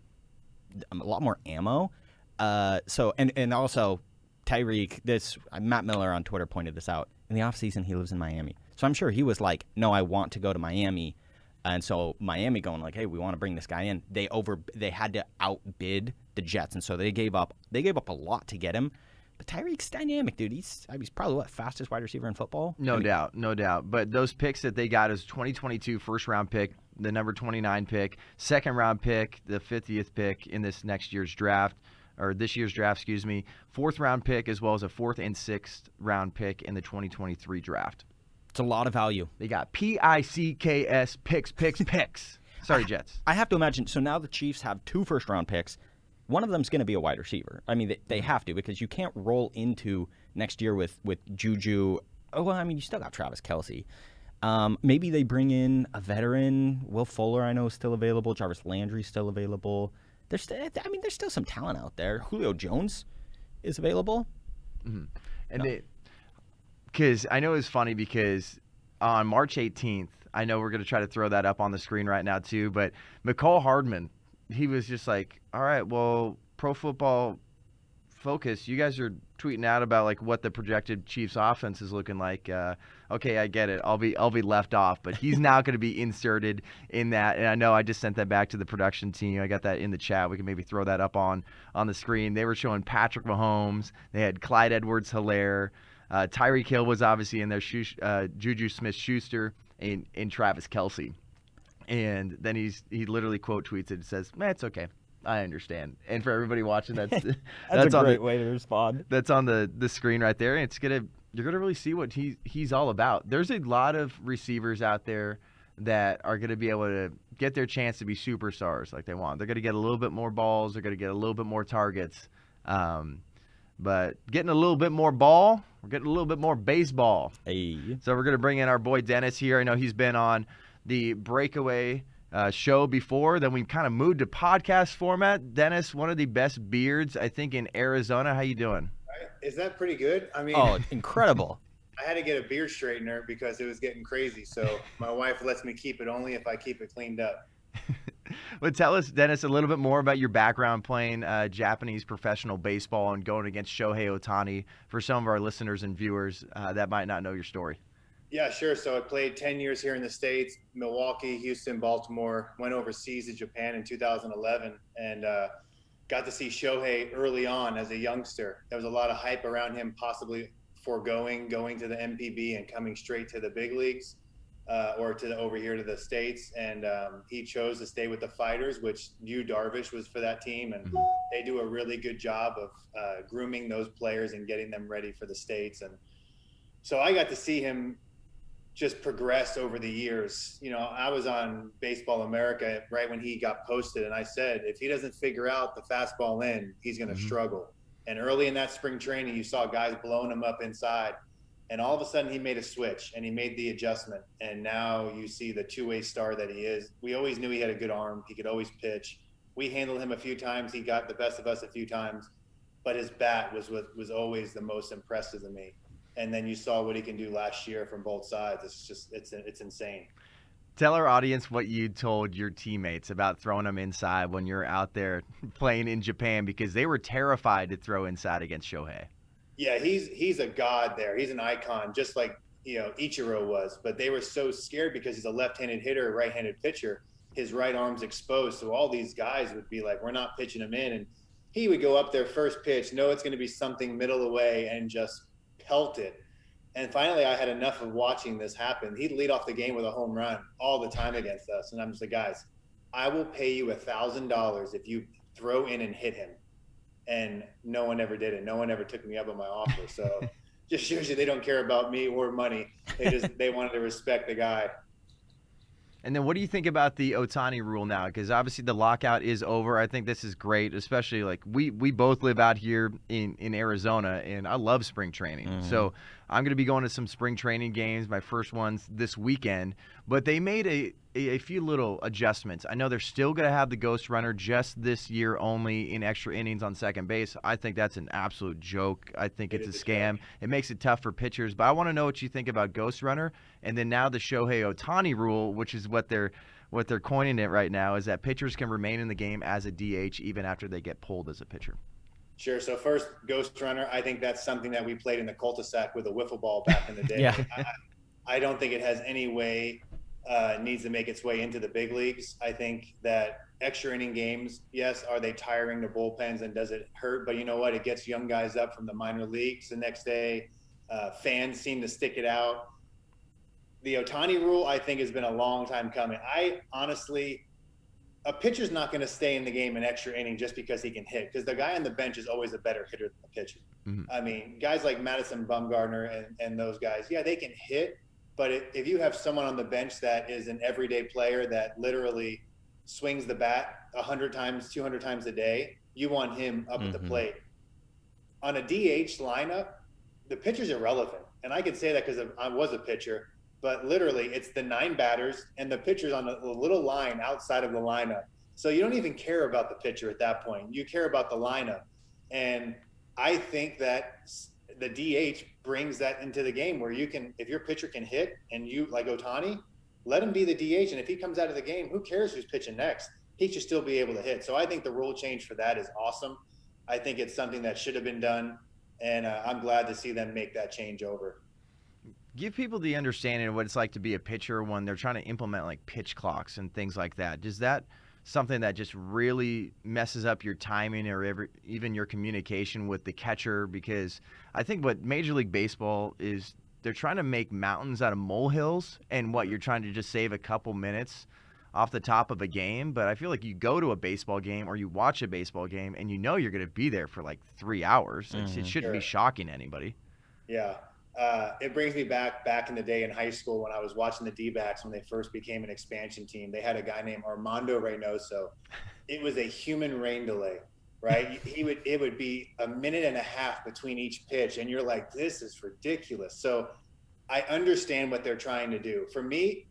B: ammo. So also Tyreek, Matt Miller on Twitter pointed this out. In the offseason, he lives in Miami. So I'm sure he was like, no, I want to go to Miami. And so Miami going like, hey, we want to bring this guy in. They had to outbid the Jets, and so they gave up a lot to get him. But Tyreek's dynamic, dude. He's probably fastest wide receiver in football.
A: No doubt. But those picks that they got is 2022 first-round pick, the number 29 pick, second-round pick, the 50th pick in this next year's draft, or this year's draft, excuse me, 4th-round pick, as well as a 4th and 6th-round pick in the 2023 draft.
B: It's a lot of value.
A: They got PICKS picks. Sorry, Jets.
B: I have to imagine. So now the Chiefs have 2 first-round picks. One of them's going to be a wide receiver. I mean, they have to, because you can't roll into next year with Juju. Oh, well, I mean, you still got Travis Kelce. Maybe they bring in a veteran. Will Fuller, I know, is still available. Jarvis Landry's still available. There's still some talent out there. Julio Jones is available.
A: Mm-hmm. And because I know it's funny because on March 18th, I know we're going to try to throw that up on the screen right now too, but McCall Hardman, he was just like, all right, well, Pro Football Focus, you guys are tweeting out about like what the projected Chiefs offense is looking like. Okay, I get it. I'll be left off, but he's now going to be inserted in that. And I know I just sent that back to the production team. I got that in the chat. We can maybe throw that up on the screen. They were showing Patrick Mahomes. They had Clyde Edwards-Helaire. Tyreek Hill was obviously in there. Juju Smith-Schuster and Travis Kelce. And then he literally quote tweets it and says, "Man, it's okay. I understand." And for everybody watching, that's
B: that's a great way to respond.
A: That's on the screen right there. And you're gonna really see what he's all about. There's a lot of receivers out there that are gonna be able to get their chance to be superstars like they want. They're gonna get a little bit more balls. They're gonna get a little bit more targets. But getting a little bit more ball, we're getting a little bit more baseball.
B: Hey.
A: So we're gonna bring in our boy Dennis here. I know he's been on the Breakaway show before. Then we kind of moved to podcast format. Dennis, one of the best beards, I think, in Arizona. How you doing?
F: Is that pretty good? I mean,
B: incredible.
F: I had to get a beard straightener because it was getting crazy. So my wife lets me keep it only if I keep it cleaned up.
A: But tell us, Dennis, a little bit more about your background playing Japanese professional baseball and going against Shohei Ohtani for some of our listeners and viewers that might not know your story.
F: Yeah, sure. So I played 10 years here in the States, Milwaukee, Houston, Baltimore, went overseas to Japan in 2011, and got to see Shohei early on as a youngster. There was a lot of hype around him going to the MPB and coming straight to the big leagues or over here to the States. And he chose to stay with the Fighters, which Yu Darvish was for that team. And they do a really good job of grooming those players and getting them ready for the States. And so I got to see him just progress over the years. You know, I was on Baseball America right when he got posted, and I said, if he doesn't figure out the fastball in, he's going to struggle. And early in that spring training, you saw guys blowing him up inside, and all of a sudden he made a switch and he made the adjustment. And now you see the two-way star that he is. We always knew he had a good arm. He could always pitch. We handled him a few times. He got the best of us a few times, but his bat was what was always the most impressive to me. And then you saw what he can do last year from both sides. It's insane.
A: Tell our audience what you told your teammates about throwing them inside when you're out there playing in Japan, because they were terrified to throw inside against Shohei.
F: Yeah, he's a god there. He's an icon, just like, you know, Ichiro was. But they were so scared because he's a left-handed hitter, right-handed pitcher. His right arm's exposed. So all these guys would be like, we're not pitching him in. And he would go up there first pitch, know it's going to be something middle away, and just pelt it. And finally, I had enough of watching this happen. He'd lead off the game with a home run all the time against us. And I'm just like, guys, I will pay you $1,000 if you throw in and hit him. And no one ever did it. No one ever took me up on my offer. So just shows you they don't care about me or money. They wanted to respect the guy.
A: And then what do you think about the Ohtani rule now? Because obviously the lockout is over. I think this is great, especially like we both live out here in Arizona, and I love spring training. So I'm going to be going to some spring training games, my first ones this weekend. But they made a few little adjustments. I know they're still going to have the ghost runner just this year only in extra innings on second base. I think that's an absolute joke. I think it's a scam. It makes it tough for pitchers. But I want to know what you think about ghost runner. And then now the Shohei Ohtani rule, which is what they're coining it right now, is that pitchers can remain in the game as a DH even after they get pulled as a pitcher.
F: Sure. So first, ghost runner, I think that's something that we played in the cul-de-sac with a wiffle ball back in the day.
B: Yeah.
F: I don't think it has any way needs to make its way into the big leagues. I think that extra inning games, yes, are they tiring to bullpens and does it hurt? But you know what? It gets young guys up from the minor leagues the next day. Fans seem to stick it out. The Ohtani rule, I think, has been a long time coming. A pitcher's not going to stay in the game an extra inning just because he can hit, because the guy on the bench is always a better hitter than the pitcher. I mean, guys like Madison Bumgarner and those guys, yeah, they can hit, but if you have someone on the bench that is an everyday player that literally swings the bat 100 times, 200 times a day, you want him up at the plate. On a DH lineup, the pitcher's irrelevant. And I can say that because I was a pitcher. But literally, it's the 9 batters and the pitcher's on a little line outside of the lineup. So you don't even care about the pitcher at that point. You care about the lineup. And I think that the DH brings that into the game where you can, if your pitcher can hit and you, like Ohtani, let him be the DH. And if he comes out of the game, who cares who's pitching next? He should still be able to hit. So I think the rule change for that is awesome. I think it's something that should have been done. And I'm glad to see them make that change over.
A: Give people the understanding of what it's like to be a pitcher when they're trying to implement like pitch clocks and things like that. Is that something that just really messes up your timing or even your communication with the catcher? Because I think what Major League Baseball is, they're trying to make mountains out of molehills, and what you're trying to just save a couple minutes off the top of a game. But I feel like you go to a baseball game or you watch a baseball game and you know you're going to be there for like 3 hours. It shouldn't be shocking to anybody.
F: Yeah. It brings me back in the day in high school when I was watching the D-backs when they first became an expansion team. They had a guy named Armando Reynoso. It was a human rain delay, right? It would be a minute and a half between each pitch, and you're like, this is ridiculous. So I understand what they're trying to do. For me,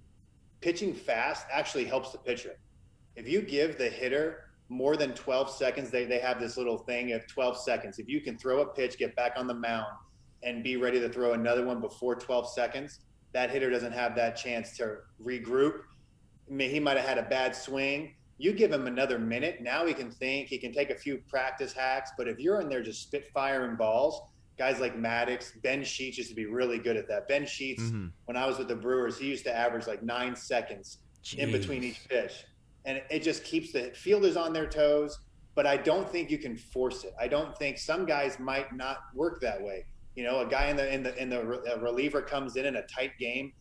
F: pitching fast actually helps the pitcher. If you give the hitter more than 12 seconds, they have this little thing of 12 seconds. If you can throw a pitch, get back on the mound, and be ready to throw another one before 12 seconds, that hitter doesn't have that chance to regroup. I mean, he might have had a bad swing, You give him another minute, now he can think, he can take a few practice hacks. But if you're in there just spitfiring balls, guys like Maddox, Ben Sheets used to be really good at that. Ben Sheets, when I was with the Brewers, he used to average like 9 seconds in between each pitch. And it just keeps the fielders on their toes. But I don't think you can force it. I don't think some guys might not work that way. You know, a guy in the reliever comes in a tight game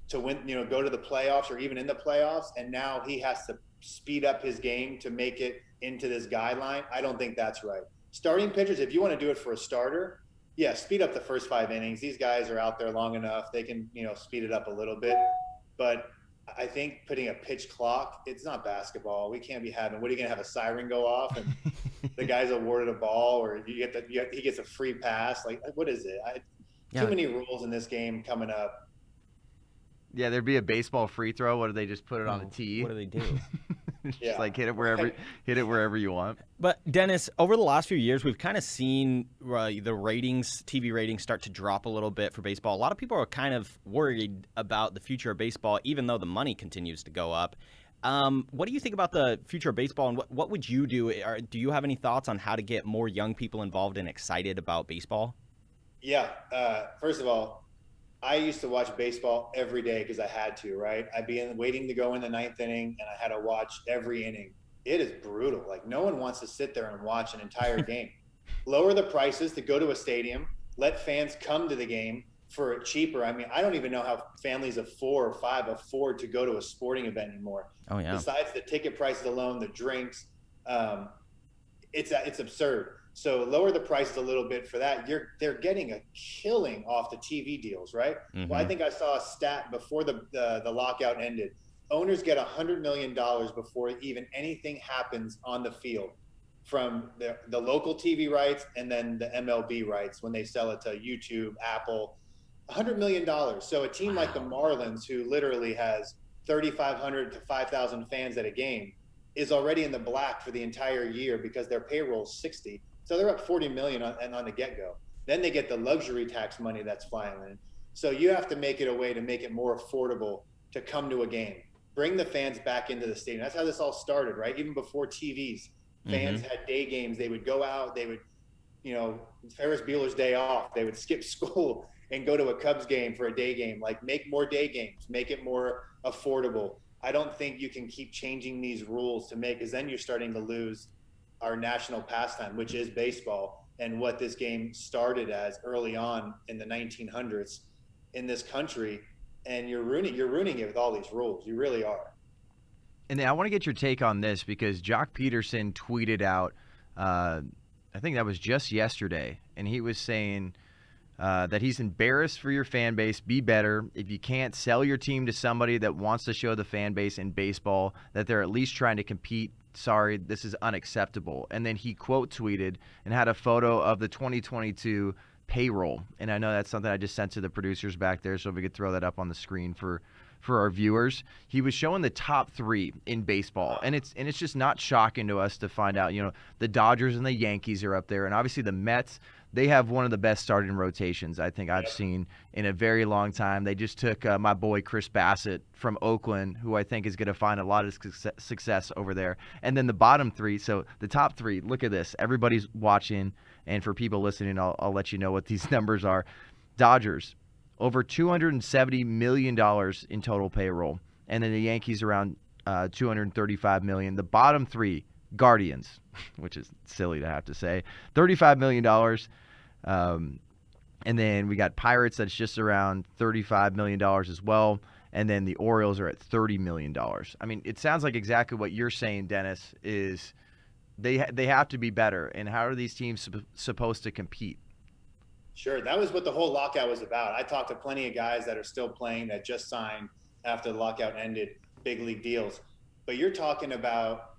F: to win, you know, go to the playoffs or even in the playoffs, and now he has to speed up his game to make it into this guideline. I don't think that's right. Starting pitchers, if you want to do it for a starter, yeah, speed up the first 5 innings. These guys are out there long enough. They can, you know, speed it up a little bit. But I think putting a pitch clock, it's not basketball. We can't be having, what are you going to have, a siren go off and the guy's awarded a ball, or he gets a free pass? Like, what is it? Too many rules in this game coming up.
A: Yeah, there'd be a baseball free throw. What do they just put it on the tee?
B: What do they do?
A: Just like hit it wherever you want.
B: But Dennis, over the last few years, we've kind of seen the ratings, TV ratings, start to drop a little bit for baseball. A lot of people are kind of worried about the future of baseball, even though the money continues to go up. What do you think about the future of baseball, and what would you do? Do you have any thoughts on how to get more young people involved and excited about baseball?
F: Yeah. First of all, I used to watch baseball every day because I had to, right? I'd be waiting to go in the 9th inning, and I had to watch every inning. It is brutal. Like, no one wants to sit there and watch an entire game. Lower the prices to go to a stadium. Let fans come to the game for cheaper. I mean, I don't even know how families of 4 or 5 afford to go to a sporting event anymore.
B: Oh, yeah.
F: Besides the ticket prices alone, the drinks, it's absurd. So lower the prices a little bit for that. They're getting a killing off the TV deals, right?
B: Mm-hmm.
F: Well, I think I saw a stat before the lockout ended. Owners get $100 million before even anything happens on the field from the local TV rights and then the MLB rights when they sell it to YouTube, Apple. $100 million. So a team like the Marlins, who literally has 3,500 to 5,000 fans at a game, is already in the black for the entire year because their payroll is 60. So they're up 40 million on the get-go. Then they get the luxury tax money that's flying in. So you have to make it a way to make it more affordable to come to a game. Bring the fans back into the stadium. That's how this all started, right? Even before TVs, fans had day games. They would go out. They would, you know, Ferris Bueller's Day Off. They would skip school and go to a Cubs game for a day game. Like, make more day games. Make it more affordable. I don't think you can keep changing these rules to make, because then you're starting to lose our national pastime, which is baseball, and what this game started as early on in the 1900s in this country. And you're ruining it with all these rules. You really are.
A: And I want to get your take on this, because Jock Peterson tweeted out, I think that was just yesterday, and he was saying that he's embarrassed for your fan base. Be better. If you can't sell your team to somebody that wants to show the fan base in baseball that they're at least trying to compete, sorry, this is unacceptable. And then he quote tweeted and had a photo of the 2022 payroll. And I know that's something I just sent to the producers back there, so if we could throw that up on the screen for our viewers. He was showing the top 3 in baseball, and it's just not shocking to us to find out, you know, the Dodgers and the Yankees are up there, and obviously the Mets, they have one of the best starting rotations I think I've seen in a very long time. They just took my boy Chris Bassett from Oakland, who I think is going to find a lot of success over there. And then the bottom 3, so the top 3, look at this. Everybody's watching, and for people listening, I'll let you know what these numbers are. Dodgers, over $270 million in total payroll. And then the Yankees around $235 million. The bottom 3, Guardians, which is silly to have to say, $35 million. And then we got Pirates, that's just around $35 million as well. And then the Orioles are at $30 million. I mean, it sounds like exactly what you're saying, Dennis, is they have to be better. And how are these teams supposed to compete?
F: Sure. That was what the whole lockout was about. I talked to plenty of guys that are still playing that just signed after the lockout ended, big league deals. But you're talking about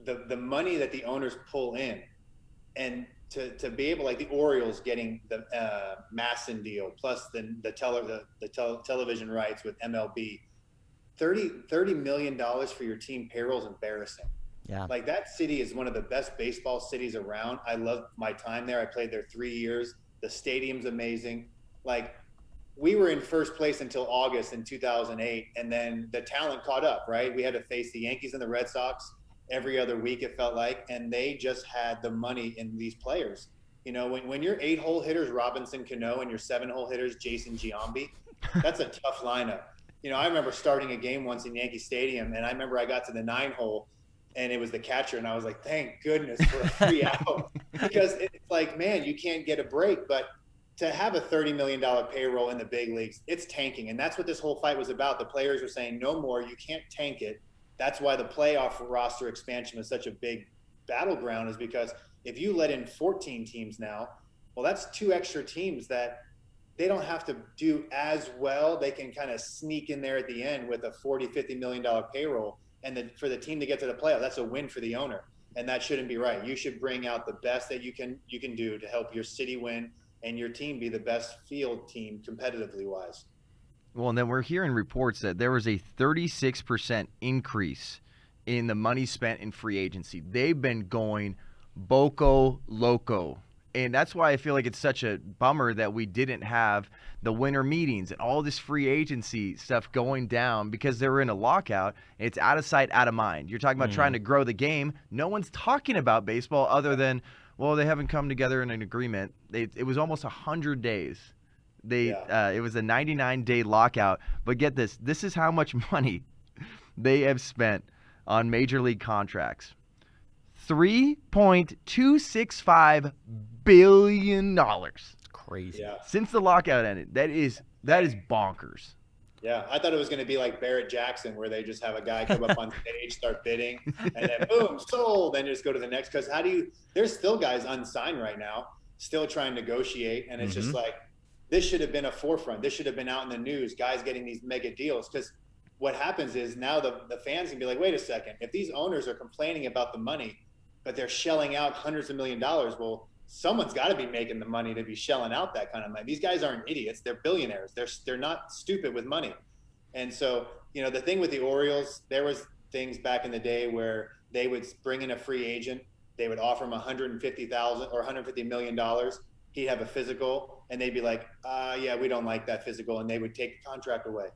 F: the money that the owners pull in, and to be able, like the Orioles getting the Masson deal plus the television rights with MLB, $30 million for your team payroll is embarrassing.
B: Yeah.
F: Like, that city is one of the best baseball cities around. I love my time there. I played there 3 years. The stadium's amazing. Like, we were in first place until August in 2008, and then the talent caught up, right? We had to face the Yankees and the Red Sox every other week, it felt like, and they just had the money in these players. You know, when your 8-hole hitters, Robinson Cano, and your 7-hole hitters, Jason Giambi, that's a tough lineup. You know, I remember starting a game once in Yankee Stadium, and I remember I got to the 9-hole, and it was the catcher, and I was like, thank goodness for a free out. Because it's like, man, you can't get a break. But to have a $30 million payroll in the big leagues, it's tanking. And that's what this whole fight was about. The players were saying, no more, you can't tank it. That's why the playoff roster expansion was such a big battleground, is because if you let in 14 teams now, well, that's 2 extra teams that they don't have to do as well. They can kind of sneak in there at the end with a $40, $50 million payroll. And for the team to get to the playoff, that's a win for the owner. And that shouldn't be right. You should bring out the best that you can do to help your city win and your team be the best field team competitively wise.
A: Well, and then we're hearing reports that there was a 36% increase in the money spent in free agency. They've been going Boco Loco. And that's why I feel like it's such a bummer that we didn't have the winter meetings and all this free agency stuff going down, because they were in a lockout. And it's out of sight, out of mind. You're talking about trying to grow the game. No one's talking about baseball other than, well, they haven't come together in an agreement. It was almost 100 days. It was a 99-day lockout. But get this. This is how much money they have spent on major league contracts. $3.265 billion.
B: Crazy.
F: Yeah.
A: Since the lockout ended. That is bonkers.
F: Yeah, I thought it was going to be like Barrett Jackson, where they just have a guy come up on stage, start bidding, and then boom, sold, then just go to the next. Because there's still guys unsigned right now, still trying to negotiate, and it's just like, this should have been a forefront. This should have been out in the news, guys getting these mega deals. Because what happens is now the fans can be like, wait a second, if these owners are complaining about the money, but they're shelling out hundreds of $1 million, well, someone's got to be making the money to be shelling out that kind of money. These guys aren't idiots. They're billionaires. They're not stupid with money. And so, you know, the thing with the Orioles, there was things back in the day where they would bring in a free agent. They would offer him $150,000 or $150 million. He'd have a physical, and they'd be like, yeah, we don't like that physical. And they would take the contract away.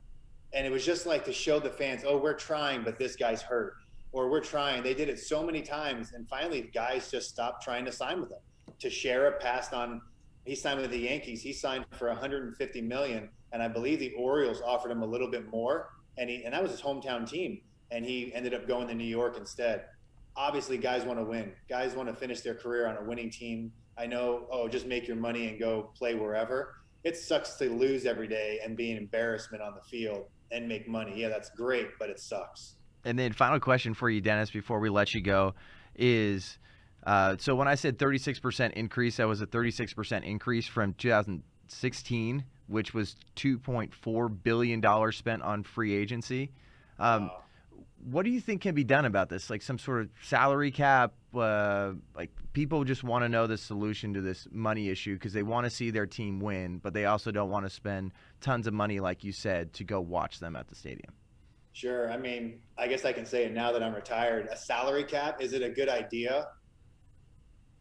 F: And it was just like to show the fans, oh, we're trying, but this guy's hurt. Or we're trying. They did it so many times. And finally, guys just stopped trying to sign with them. Teixeira passed on. He signed with the Yankees. He signed for $150 million, and I believe the Orioles offered him a little bit more. And that was his hometown team, and he ended up going to New York instead. Obviously, guys want to win. Guys want to finish their career on a winning team. I know. Just make your money and go play wherever. It sucks to lose every day and be an embarrassment on the field and make money. Yeah, that's great, but it sucks.
A: And then final question for you, Dennis, before we let you go, is. So when I said 36% increase, that was a 36% increase from 2016, which was $2.4 billion spent on free agency. What do you think can be done about this? Like some sort of salary cap? Like people just want to know the solution to this money issue because they want to see their team win, but they also don't want to spend tons of money, like you said, to go watch them at the stadium.
F: Sure. I mean, I guess I can say it now that I'm retired. A salary cap, is it a good idea?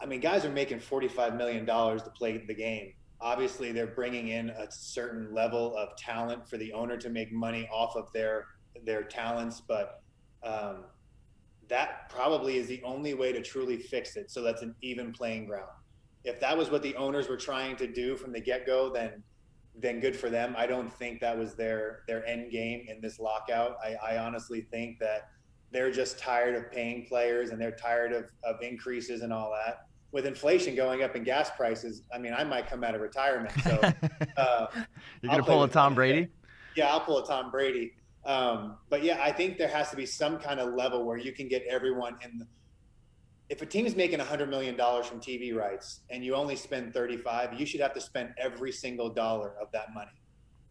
F: I mean, guys are making $45 million to play the game. Obviously, they're bringing in a certain level of talent for the owner to make money off of their talents, but that probably is the only way to truly fix it, so that's an even playing ground. If that was what the owners were trying to do from the get-go, then good for them. I don't think that was their end game in this lockout. I honestly think that they're just tired of paying players, and they're tired of increases and all that. With inflation going up and gas prices, I mean, I might come out of retirement. So
A: you're gonna pull a Tom Brady?
F: Yeah, I'll pull a Tom Brady. But yeah, I think there has to be some kind of level where you can get everyone in. If a team is making $100 million from TV rights and you only spend 35, you should have to spend every single dollar of that money.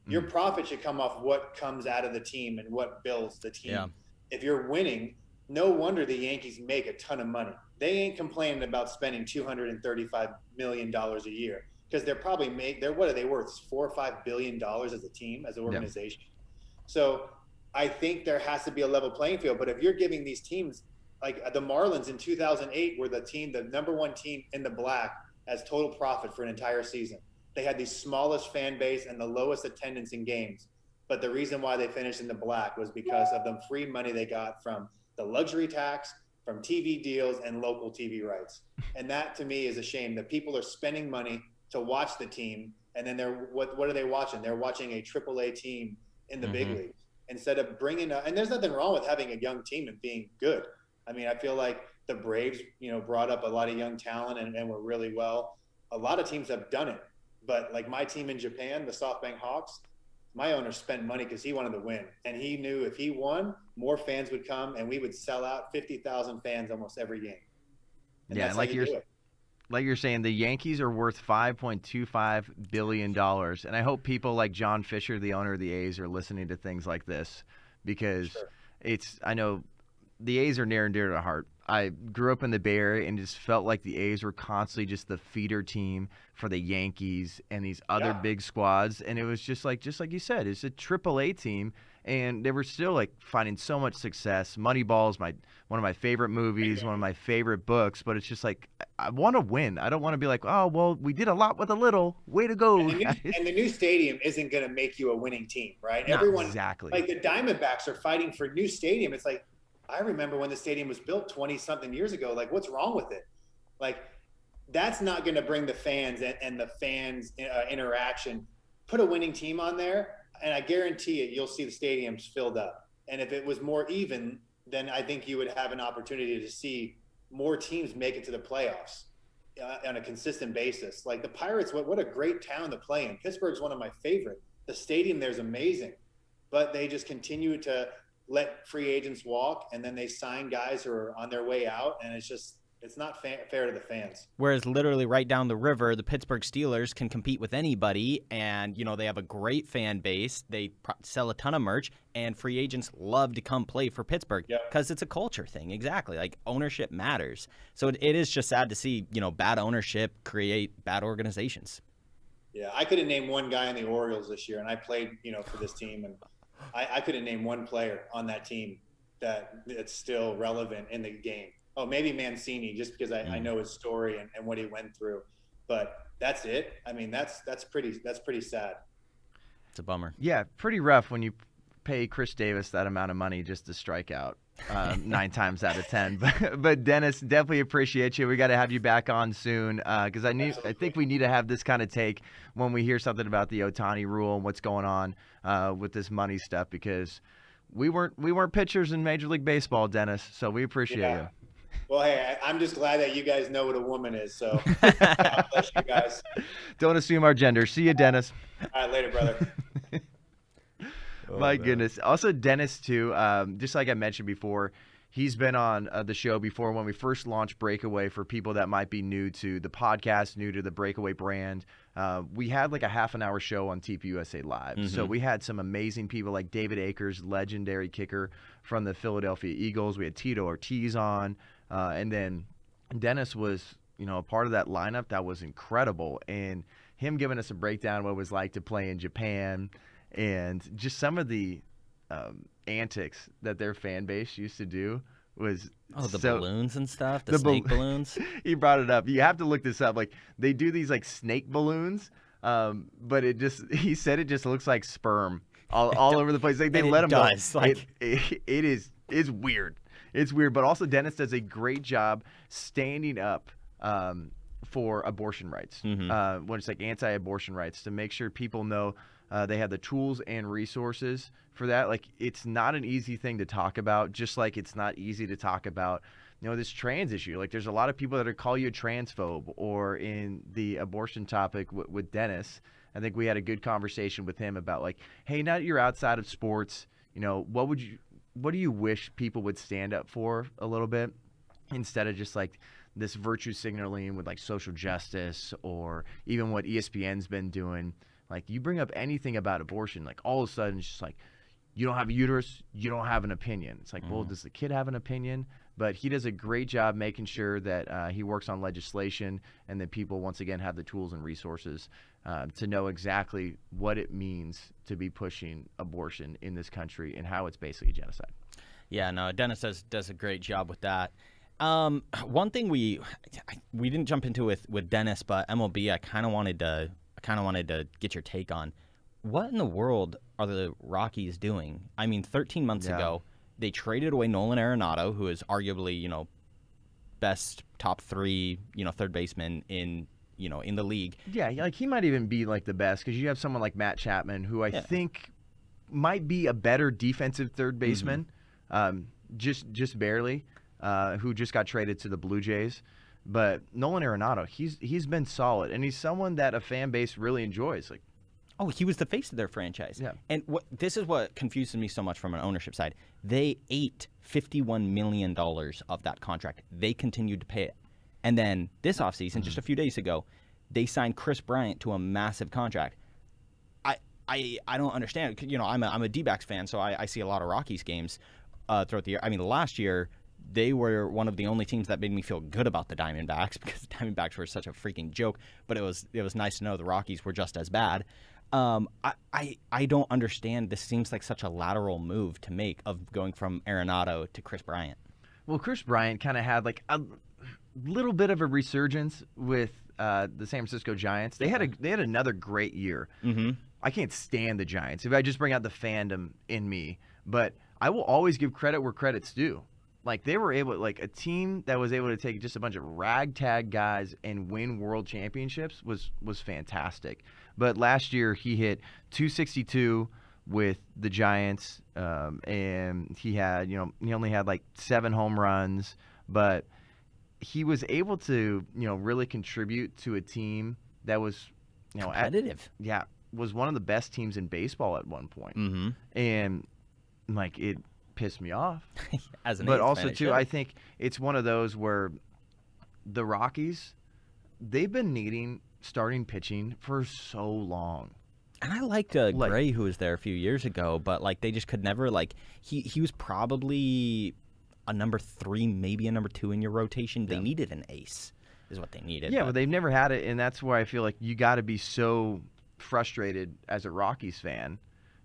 F: Your profit should come off what comes out of the team and what builds the team. Yeah. If you're winning, no wonder the Yankees make a ton of money. They ain't complaining about spending $235 million a year because they're probably what are they worth? $4 or $5 billion as a team, as an organization. Yeah. So I think there has to be a level playing field. But if you're giving these teams, like the Marlins in 2008 were the number one team in the black as total profit for an entire season. they had the smallest fan base and the lowest attendance in games. But the reason why they finished in the black was because of the free money they got from the luxury tax, from TV deals, and local TV rights. And that, to me, is a shame that people are spending money to watch the team, and then what are they watching? They're watching a AAA team in the big leagues instead of bringing and there's nothing wrong with having a young team and being good. I mean, I feel like the Braves, brought up a lot of young talent and were really well. A lot of teams have done it, but like my team in Japan, the SoftBank Hawks, my owner spent money because he wanted to win, and he knew if he won, more fans would come, and we would sell out 50,000 fans almost every game. And
A: yeah, like you're saying, the Yankees are worth $5.25 billion. And I hope people like John Fisher, the owner of the A's, are listening to things like this, because I know the A's are near and dear to heart. I grew up in the Bay Area and just felt like the A's were constantly just the feeder team for the Yankees and these other big squads. And it was just like you said, it's a AAA team. And they were still like finding so much success. Moneyball is one of my favorite movies, one of my favorite books. But it's just like, I want to win. I don't want to be like, oh, well, we did a lot with a little. Way to go.
F: And the new stadium isn't going to make you a winning team, right?
A: No,
F: Everyone,
A: exactly.
F: Like the Diamondbacks are fighting for a new stadium. It's like, I remember when the stadium was built 20-something years ago. Like, what's wrong with it? Like, that's not going to bring the fans and the fans interaction. Put a winning team on there, and I guarantee it, you'll see the stadiums filled up. And if it was more even, then I think you would have an opportunity to see more teams make it to the playoffs on a consistent basis. Like the Pirates, what a great town to play in. Pittsburgh's one of my favorite. The stadium there's amazing, but they just continue to let free agents walk, and then they sign guys who are on their way out, and it's not fair to the fans.
B: Whereas literally right down the river, the Pittsburgh Steelers can compete with anybody, and they have a great fan base. They sell a ton of merch, and free agents love to come play for Pittsburgh because it's a culture thing. Exactly, like ownership matters. So it is just sad to see bad ownership create bad organizations.
F: Yeah, I could have named one guy in the Orioles this year, and I played for this team, and I couldn't name one player on that team that's still relevant in the game. Oh, maybe Mancini, just because I know his story and what he went through. But that's it. I mean, that's pretty sad.
B: It's a bummer.
A: Yeah, pretty rough when you pay Chris Davis that amount of money just to strike out 9 times out of 10. But Dennis, definitely appreciate you. We got to have you back on soon because I think we need to have this kind of take when we hear something about the Ohtani Rule and what's going on with this money stuff, because we weren't pitchers in Major League Baseball, Dennis. So we appreciate you.
F: Well, hey, I'm just glad that you guys know what a woman is. So God bless you guys.
A: Don't assume our gender. See you, Dennis.
F: All right, later, brother.
A: My goodness. Also, Dennis, too, just like I mentioned before, he's been on the show before when we first launched Breakaway. For people that might be new to the podcast, new to the Breakaway brand, we had like a half-an-hour show on TPUSA Live. So we had some amazing people like David Akers, legendary kicker from the Philadelphia Eagles. We had Tito Ortiz on. And then Dennis was, a part of that lineup that was incredible. And him giving us a breakdown of what it was like to play in Japan and just some of the antics that their fan base used to do was
B: balloons and stuff, the snake balloons.
A: He brought it up. You have to look this up. Like, they do these like snake balloons, but he said it just looks like sperm all over the place. Like they let them go. It's weird. It's weird, but also Dennis does a great job standing up for abortion rights, when it's like anti-abortion rights, to make sure people know they have the tools and resources for that. Like, it's not an easy thing to talk about, just like it's not easy to talk about, this trans issue. Like, there's a lot of people that call you a transphobe, or in the abortion topic with Dennis, I think we had a good conversation with him about like, hey, now that you're outside of sports, what do you wish people would stand up for a little bit, instead of just like this virtue signaling with like social justice, or even what ESPN's been doing. Like, you bring up anything about abortion, like all of a sudden it's just like, you don't have a uterus, you don't have an opinion. It's like, well, does the kid have an opinion? But he does a great job making sure that he works on legislation, and that people, once again, have the tools and resources to know exactly what it means to be pushing abortion in this country and how it's basically genocide.
B: Yeah, no, Dennis does a great job with that. One thing we didn't jump into with Dennis, but MLB, I kind of wanted to kind of wanted to get your take on. What in the world are the Rockies doing? I mean, 13 months ago, they traded away Nolan Arenado, who is arguably, best top 3, third baseman in the league.
A: Yeah, like he might even be like the best because you have someone like Matt Chapman, who I think might be a better defensive third baseman, just barely, who just got traded to the Blue Jays. But Nolan Arenado, he's been solid, and he's someone that a fan base really enjoys. Like,
B: oh, he was the face of their franchise.
A: Yeah.
B: And this is what confuses me so much from an ownership side. They ate $51 million of that contract. They continued to pay it. And then this offseason, just a few days ago, they signed Chris Bryant to a massive contract. I don't understand. I'm a D-backs fan, so I see a lot of Rockies games throughout the year. I mean, last year, they were one of the only teams that made me feel good about the Diamondbacks because the Diamondbacks were such a freaking joke. But it was nice to know the Rockies were just as bad. I don't understand. This seems like such a lateral move to make of going from Arenado to Chris Bryant.
A: Well, Chris Bryant kind of had like a little bit of a resurgence with the San Francisco Giants. They had another great year.
B: Mm-hmm.
A: I can't stand the Giants if I just bring out the fandom in me, but I will always give credit where credit's due. Like they were able, like a team that was able to take just a bunch of ragtag guys and win world championships was fantastic. But last year he hit 262 with the Giants, and he only had like 7 home runs, but he was able to really contribute to a team that was
B: competitive.
A: Was one of the best teams in baseball at one point.
B: Mm-hmm.
A: And like it pissed me off.
B: But
A: also too, I think it's one of those where the Rockies, they've been needing starting pitching for so long.
B: And I liked Gray, who was there a few years ago, but like they just could never he was probably a number 3, maybe a number 2 in your rotation. They needed an ace, is what they needed.
A: Yeah, but they've never had it, and that's why I feel like you got to be so frustrated as a Rockies fan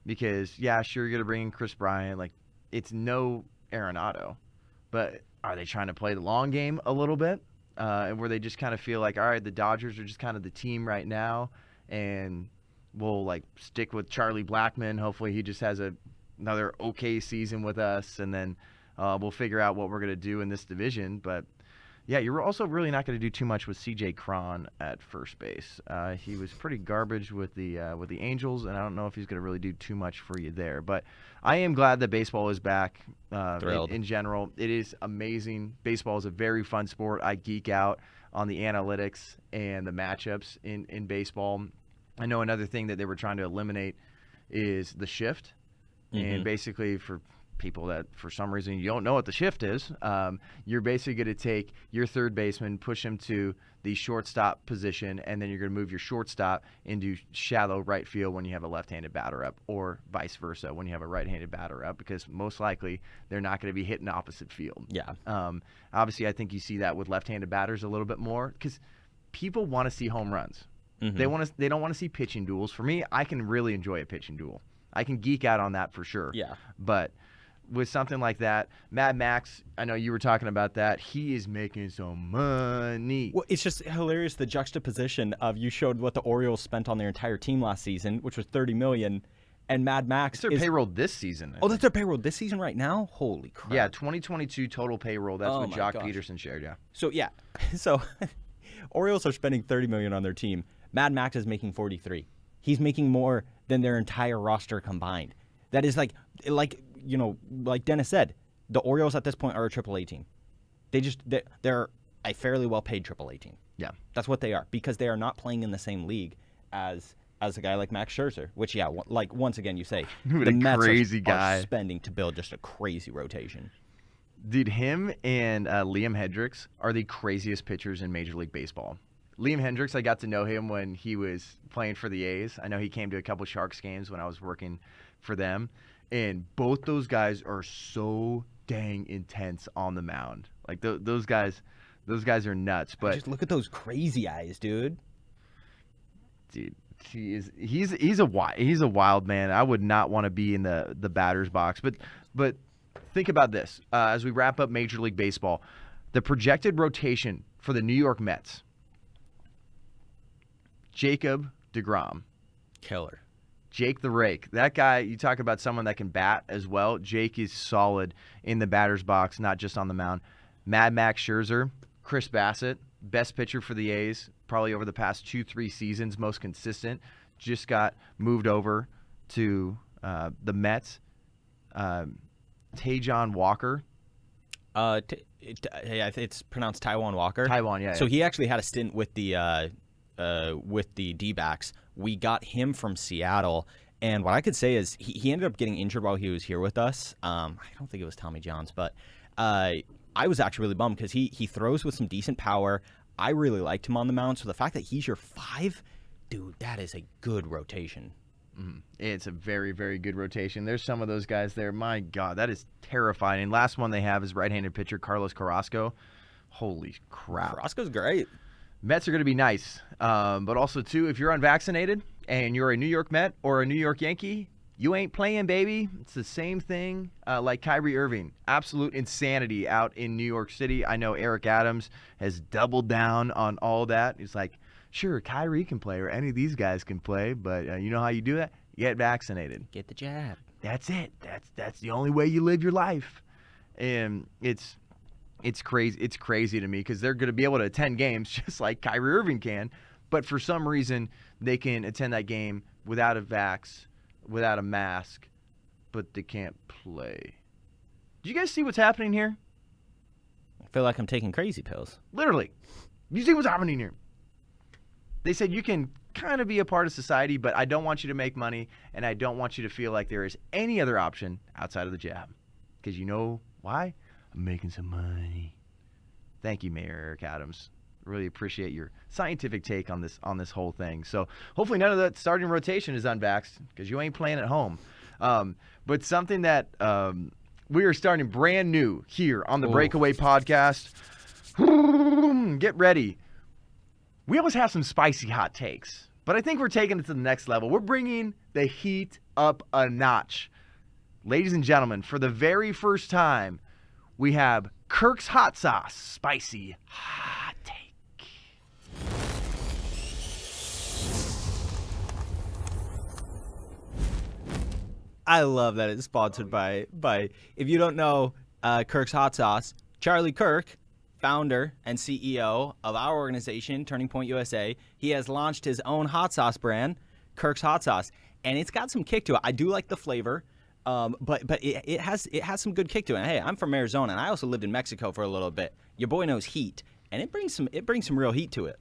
A: because sure, you're gonna bring in Chris Bryant, like it's no Arenado, but are they trying to play the long game a little bit? And where they just kind of feel like, all right, the Dodgers are just kind of the team right now, and we'll like stick with Charlie Blackmon. Hopefully he just has another okay season with us, and then we'll figure out what we're gonna do in this division. But yeah, you're also really not going to do too much with C.J. Cron at first base. He was pretty garbage with the Angels, and I don't know if he's going to really do too much for you there. But I am glad that baseball is back. In general, it is amazing. Baseball is a very fun sport. I geek out on the analytics and the matchups in baseball. I know another thing that they were trying to eliminate is the shift, and basically for people that for some reason you don't know what the shift is, you're basically going to take your third baseman, push him to the shortstop position, and then you're going to move your shortstop into shallow right field when you have a left-handed batter up, or vice versa when you have a right-handed batter up, because most likely they're not going to be hitting opposite field.
B: Yeah.
A: Obviously, I think you see that with left-handed batters a little bit more because people want to see home runs.
B: Mm-hmm.
A: They don't want to see pitching duels. For me, I can really enjoy a pitching duel. I can geek out on that for sure.
B: Yeah.
A: But with something like that, Mad Max, I know you were talking about that. He is making some money.
B: Well, it's just hilarious, the juxtaposition of you showed what the Orioles spent on their entire team last season, which was $30 million, and Mad Max.
A: It's their payroll this season.
B: Oh, that's their payroll this season right now? Holy crap.
A: Yeah, 2022 total payroll. That's what Jock Peterson shared, yeah.
B: So Orioles are spending $30 million on their team. Mad Max is making $43. He's making more than their entire roster combined. That is like Dennis said, the Orioles at this point are a AAA team. They're a fairly well-paid AAA team.
A: Yeah.
B: That's what they are, because they are not playing in the same league as a guy like Max Scherzer, which, once again, you say, the Mets are spending to build just a crazy rotation.
A: Dude, him and Liam Hendricks are the craziest pitchers in Major League Baseball. Liam Hendricks, I got to know him when he was playing for the A's. I know he came to a couple Sharks games when I was working for them. And both those guys are so dang intense on the mound. Like those guys are nuts. But
B: just look at those crazy eyes, dude.
A: Dude, he's a wild man. I would not want to be in the batter's box. But think about this as we wrap up Major League Baseball, the projected rotation for the New York Mets: Jacob, DeGrom.
B: Killer.
A: Jake the Rake. That guy, you talk about someone that can bat as well. Jake is solid in the batter's box, not just on the mound. Mad Max Scherzer, Chris Bassett, best pitcher for the A's, probably over the past 2-3 seasons, most consistent. Just got moved over to the Mets. Tajon Walker.
B: It's pronounced Taijuan Walker.
A: Taiwan, yeah.
B: So he actually had a stint with the D-backs. We got him from Seattle, and what I could say is he ended up getting injured while he was here with us. I don't think it was Tommy John's, but I was actually really bummed because he throws with some decent power. I really liked him on the mound, so the fact that he's your 5, dude, that is a good rotation.
A: It's a very, very good rotation. There's some of those guys there. My God, that is terrifying. And last one they have is right-handed pitcher Carlos Carrasco. Holy crap.
B: Carrasco's great.
A: Mets are going to be nice. But also, too, if you're unvaccinated and you're a New York Met or a New York Yankee, you ain't playing, baby. It's the same thing like Kyrie Irving. Absolute insanity out in New York City. I know Eric Adams has doubled down on all that. He's like, sure, Kyrie can play or any of these guys can play, but you know how you do that? Get vaccinated.
B: Get the jab.
A: That's it. That's the only way you live your life. And it's crazy. It's crazy to me because they're going to be able to attend games just like Kyrie Irving can, but for some reason they can attend that game without a vax, without a mask, but they can't play. Do you guys see what's happening here?
B: I feel like I'm taking crazy pills.
A: Literally. You see what's happening here? They said you can kind of be a part of society, but I don't want you to make money, and I don't want you to feel like there is any other option outside of the jab. Because you know why? I'm making some money. Thank you, Mayor Eric Adams. Really appreciate your scientific take on this whole thing. So hopefully none of that starting rotation is unvaxxed because you ain't playing at home. But something that we are starting brand new here on the Breakaway podcast. Get ready. We always have some spicy hot takes, but I think we're taking it to the next level. We're bringing the heat up a notch. Ladies and gentlemen, for the very first time, we have Kirk's Hot Sauce Spicy Hot Take.
B: I love that it's sponsored by if you don't know Kirk's Hot Sauce, Charlie Kirk, founder and CEO of our organization, Turning Point USA, he has launched his own hot sauce brand, Kirk's Hot Sauce, and it's got some kick to it. I do like the flavor, but it has some good kick to it. And hey, I'm from Arizona, and I also lived in Mexico for a little bit. Your boy knows heat, and it brings some real heat to it.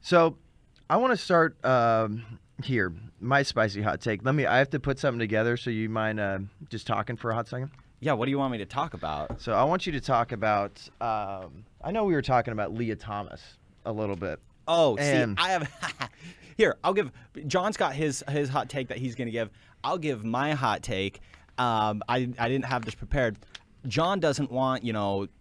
A: So, I want to start here. My spicy hot take. I have to put something together. So you mind just talking for a hot second?
B: Yeah, what do you want me to talk about?
A: So I want you to talk about, I know we were talking about Leah Thomas a little bit.
B: Oh, see, I have, here, I'll give, John's got his hot take that he's going to give. I'll give my hot take. I didn't have this prepared. John doesn't want,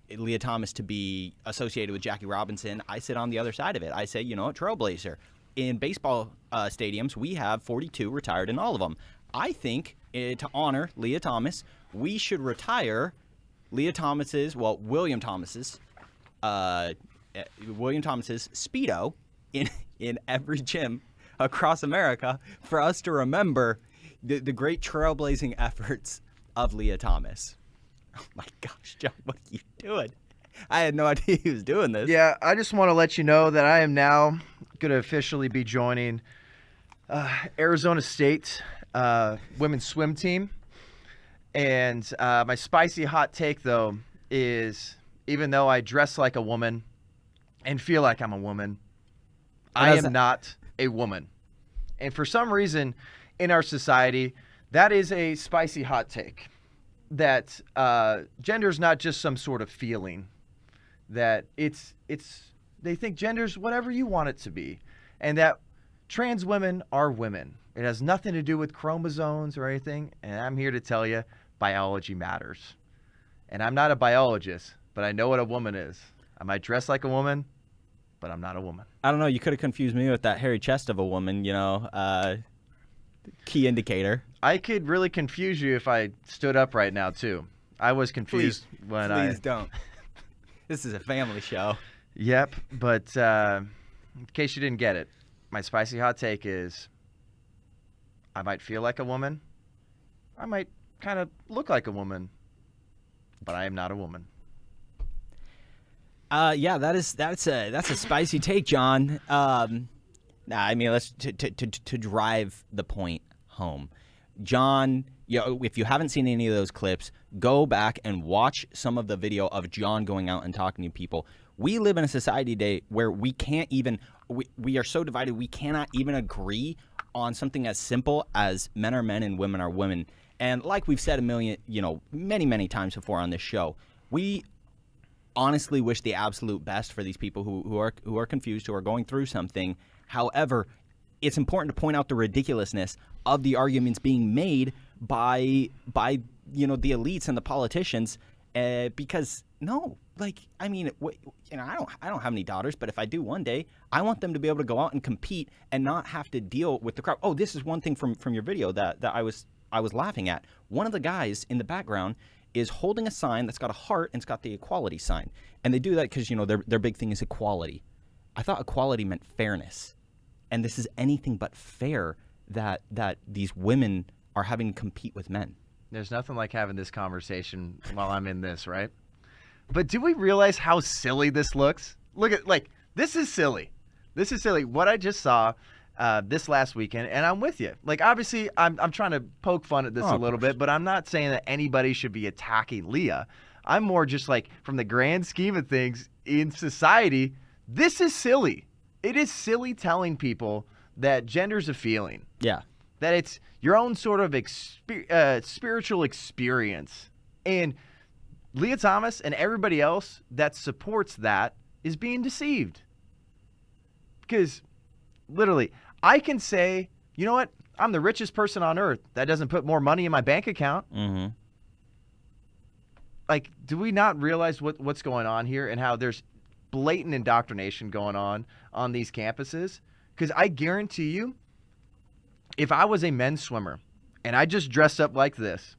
B: Leah Thomas to be associated with Jackie Robinson. I sit on the other side of it. I say, trailblazer. In baseball stadiums, we have 42 retired in all of them. I think to honor Leah Thomas, we should retire William Thomas's Speedo in every gym across America for us to remember the great trailblazing efforts of Leah Thomas. Oh my gosh, John, what are you doing? I had no idea he was doing this.
A: Yeah, I just want to let you know that I am now going to officially be joining Arizona State women's swim team. And my spicy hot take, though, is even though I dress like a woman and feel like I'm a woman, I am not a woman. And for some reason in our society, that is a spicy hot take. That gender is not just some sort of feeling. That they think gender's whatever you want it to be. And that trans women are women. It has nothing to do with chromosomes or anything. And I'm here to tell you, biology matters. And I'm not a biologist, but I know what a woman is. I might dress like a woman, but I'm not a woman.
B: I don't know. You could have confused me with that hairy chest of a woman, key indicator.
A: I could really confuse you if I stood up right now, too. I was confused
B: Please don't. This is a family show.
A: Yep, but in case you didn't get it, my spicy hot take is I might feel like a woman. I might kind of look like a woman, but I am not a woman.
B: Yeah, that's a spicy take, John. I mean, let's to drive the point home, John. If you haven't seen any of those clips, go back and watch some of the video of John going out and talking to people. We live in a society today where we can't even we are so divided we cannot even agree on something as simple as men are men and women are women. And like we've said many times before on this show, we honestly wish the absolute best for these people who are confused, who are going through something. However, it's important to point out the ridiculously of the arguments being made by the elites and the politicians, because I don't have any daughters, but if I do one day, I want them to be able to go out and compete and not have to deal with the crowd. Oh, this is one thing from your video that I was laughing at. One of the guys in the background is holding a sign that's got a heart and it's got the equality sign. And they do that because, their big thing is equality. I thought equality meant fairness. And this is anything but fair that these women are having to compete with men.
A: There's nothing like having this conversation while I'm in this, right? But do we realize how silly this looks? Look at, this is silly. This is silly. What I just saw this last weekend, and I'm with you. Obviously, I'm trying to poke fun at this a little bit, but I'm not saying that anybody should be attacking Leah. I'm more just from the grand scheme of things in society, this is silly. It is silly telling people that gender's a feeling.
B: Yeah.
A: That it's your own sort of spiritual experience. And Leah Thomas and everybody else that supports that is being deceived. Because, literally, I can say, you know what? I'm the richest person on earth. That doesn't put more money in my bank account.
B: Mm-hmm.
A: Do we not realize what's going on here and how there's blatant indoctrination going on these campuses? Because I guarantee you, if I was a men's swimmer and I just dressed up like this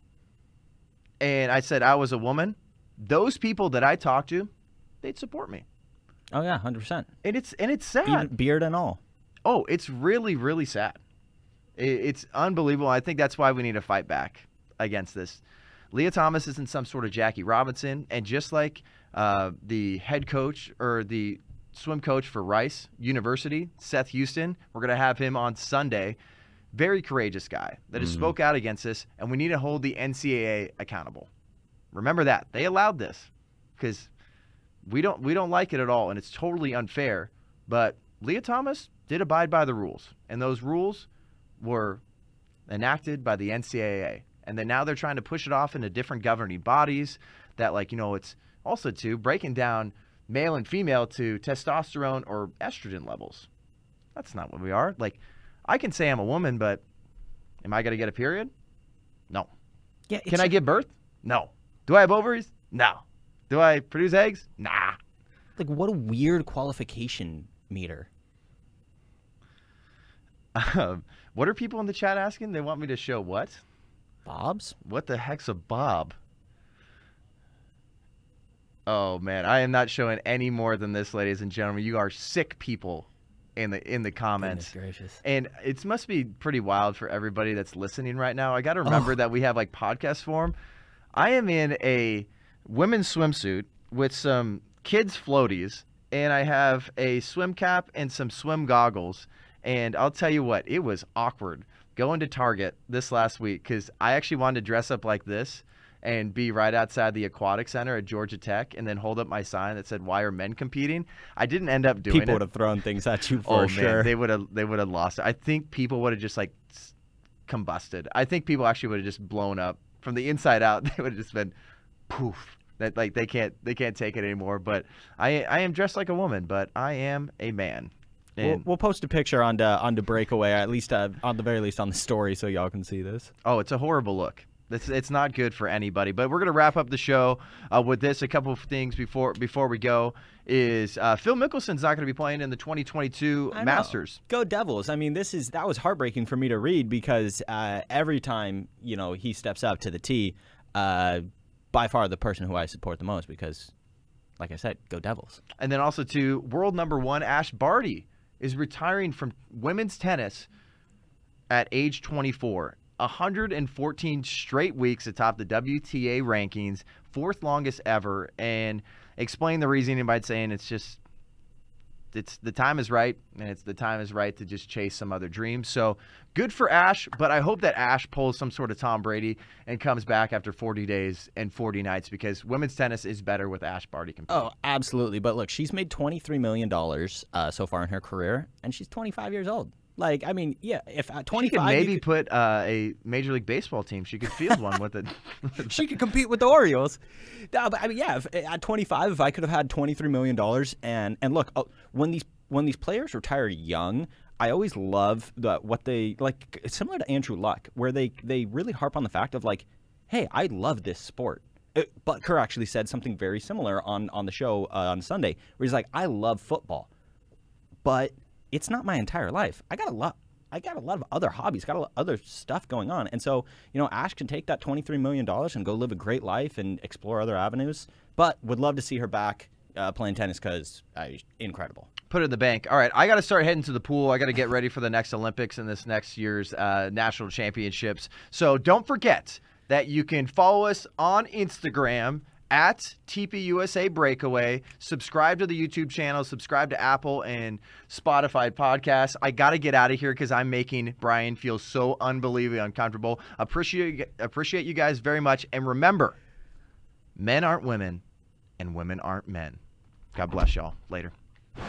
A: and I said I was a woman, those people that I talk to, they'd support me.
B: Oh yeah, 100%.
A: And it's sad.
B: Even beard and all.
A: Oh, it's really, really sad. It's unbelievable. I think that's why we need to fight back against this. Leah Thomas isn't some sort of Jackie Robinson, and just like the head coach or the swim coach for Rice University, Seth Houston, we're going to have him on Sunday. Very courageous guy that has spoke out against this, and we need to hold the NCAA accountable. Remember that. They allowed this because we don't like it at all, and it's totally unfair. But Leah Thomas did abide by the rules, and those rules were enacted by the NCAA. And then now they're trying to push it off into different governing bodies that, it's also breaking down male and female to testosterone or estrogen levels. That's not what we are. I can say I'm a woman, but am I going to get a period? No.
B: Yeah.
A: Can I give birth? No. Do I have ovaries? No. Do I produce eggs? Nah.
B: What a weird qualification meter.
A: What are people in the chat asking? They want me to show what?
B: Bobs?
A: What the heck's a bob? Oh, man. I am not showing any more than this, ladies and gentlemen. You are sick people in the comments.
B: Goodness gracious.
A: And it must be pretty wild for everybody that's listening right now. I got to remember that we have podcast form. I am in a women's swimsuit with some kids floaties, and I have a swim cap and some swim goggles. And I'll tell you what, it was awkward going to Target this last week because I actually wanted to dress up like this and be right outside the aquatic center at Georgia Tech and then hold up my sign that said, "Why are men competing?" I didn't end up doing it.
B: People would have thrown things at you for sure.
A: Man, they would have lost it. I think people would have just combusted. I think people actually would have just blown up from the inside out. They would have just been poof. That they can't take it anymore. But I am dressed like a woman, but I am a man.
B: We'll post a picture on the Breakaway, at least on the very least on the story, so y'all can see this.
A: Oh, it's a horrible look. It's not good for anybody. But we're gonna wrap up the show with this. A couple of things before we go is Phil Mickelson's not gonna be playing in the 2022 Masters.
B: Go Devils! I mean, that was heartbreaking for me to read because every time he steps up to the tee, by far the person who I support the most because, like I said, go Devils.
A: And then also to world number 1 Ash Barty. is retiring from women's tennis at age 24. 114 straight weeks atop the WTA rankings, 4th longest ever, and explain the reasoning by saying it's the time is right, and the time is right to just chase some other dreams. So good for Ash, but I hope that Ash pulls some sort of Tom Brady and comes back after 40 days and 40 nights, because women's tennis is better with Ash Barty competing.
B: Oh, absolutely. But look, she's made $23 million so far in her career, and she's 25 years old. Like, I mean, yeah, if at 25...
A: She could maybe put a Major League Baseball team. She could field one with it.
B: She could compete with the Orioles. No, but I mean, yeah, at 25, if I could have had $23 million, and look, when these players retire young, I always love what they, like, similar to Andrew Luck, where they really harp on the fact of, like, hey, I love this sport. Butker actually said something very similar on the show on Sunday, where he's like, I love football, but it's not my entire life. I got a lot of other hobbies, got a lot of other stuff going on. And so, Ash can take that $23 million and go live a great life and explore other avenues, but would love to see her back playing tennis because incredible.
A: Put it in the bank. All right, I got to start heading to the pool. I got to get ready for the next Olympics and this next year's national championships. So don't forget that you can follow us on Instagram at TPUSA Breakaway. Subscribe to the YouTube channel. Subscribe to Apple and Spotify podcasts. I got to get out of here because I'm making Brian feel so unbelievably uncomfortable. Appreciate you guys very much. And remember, men aren't women and women aren't men. God bless y'all. Later.
G: Win.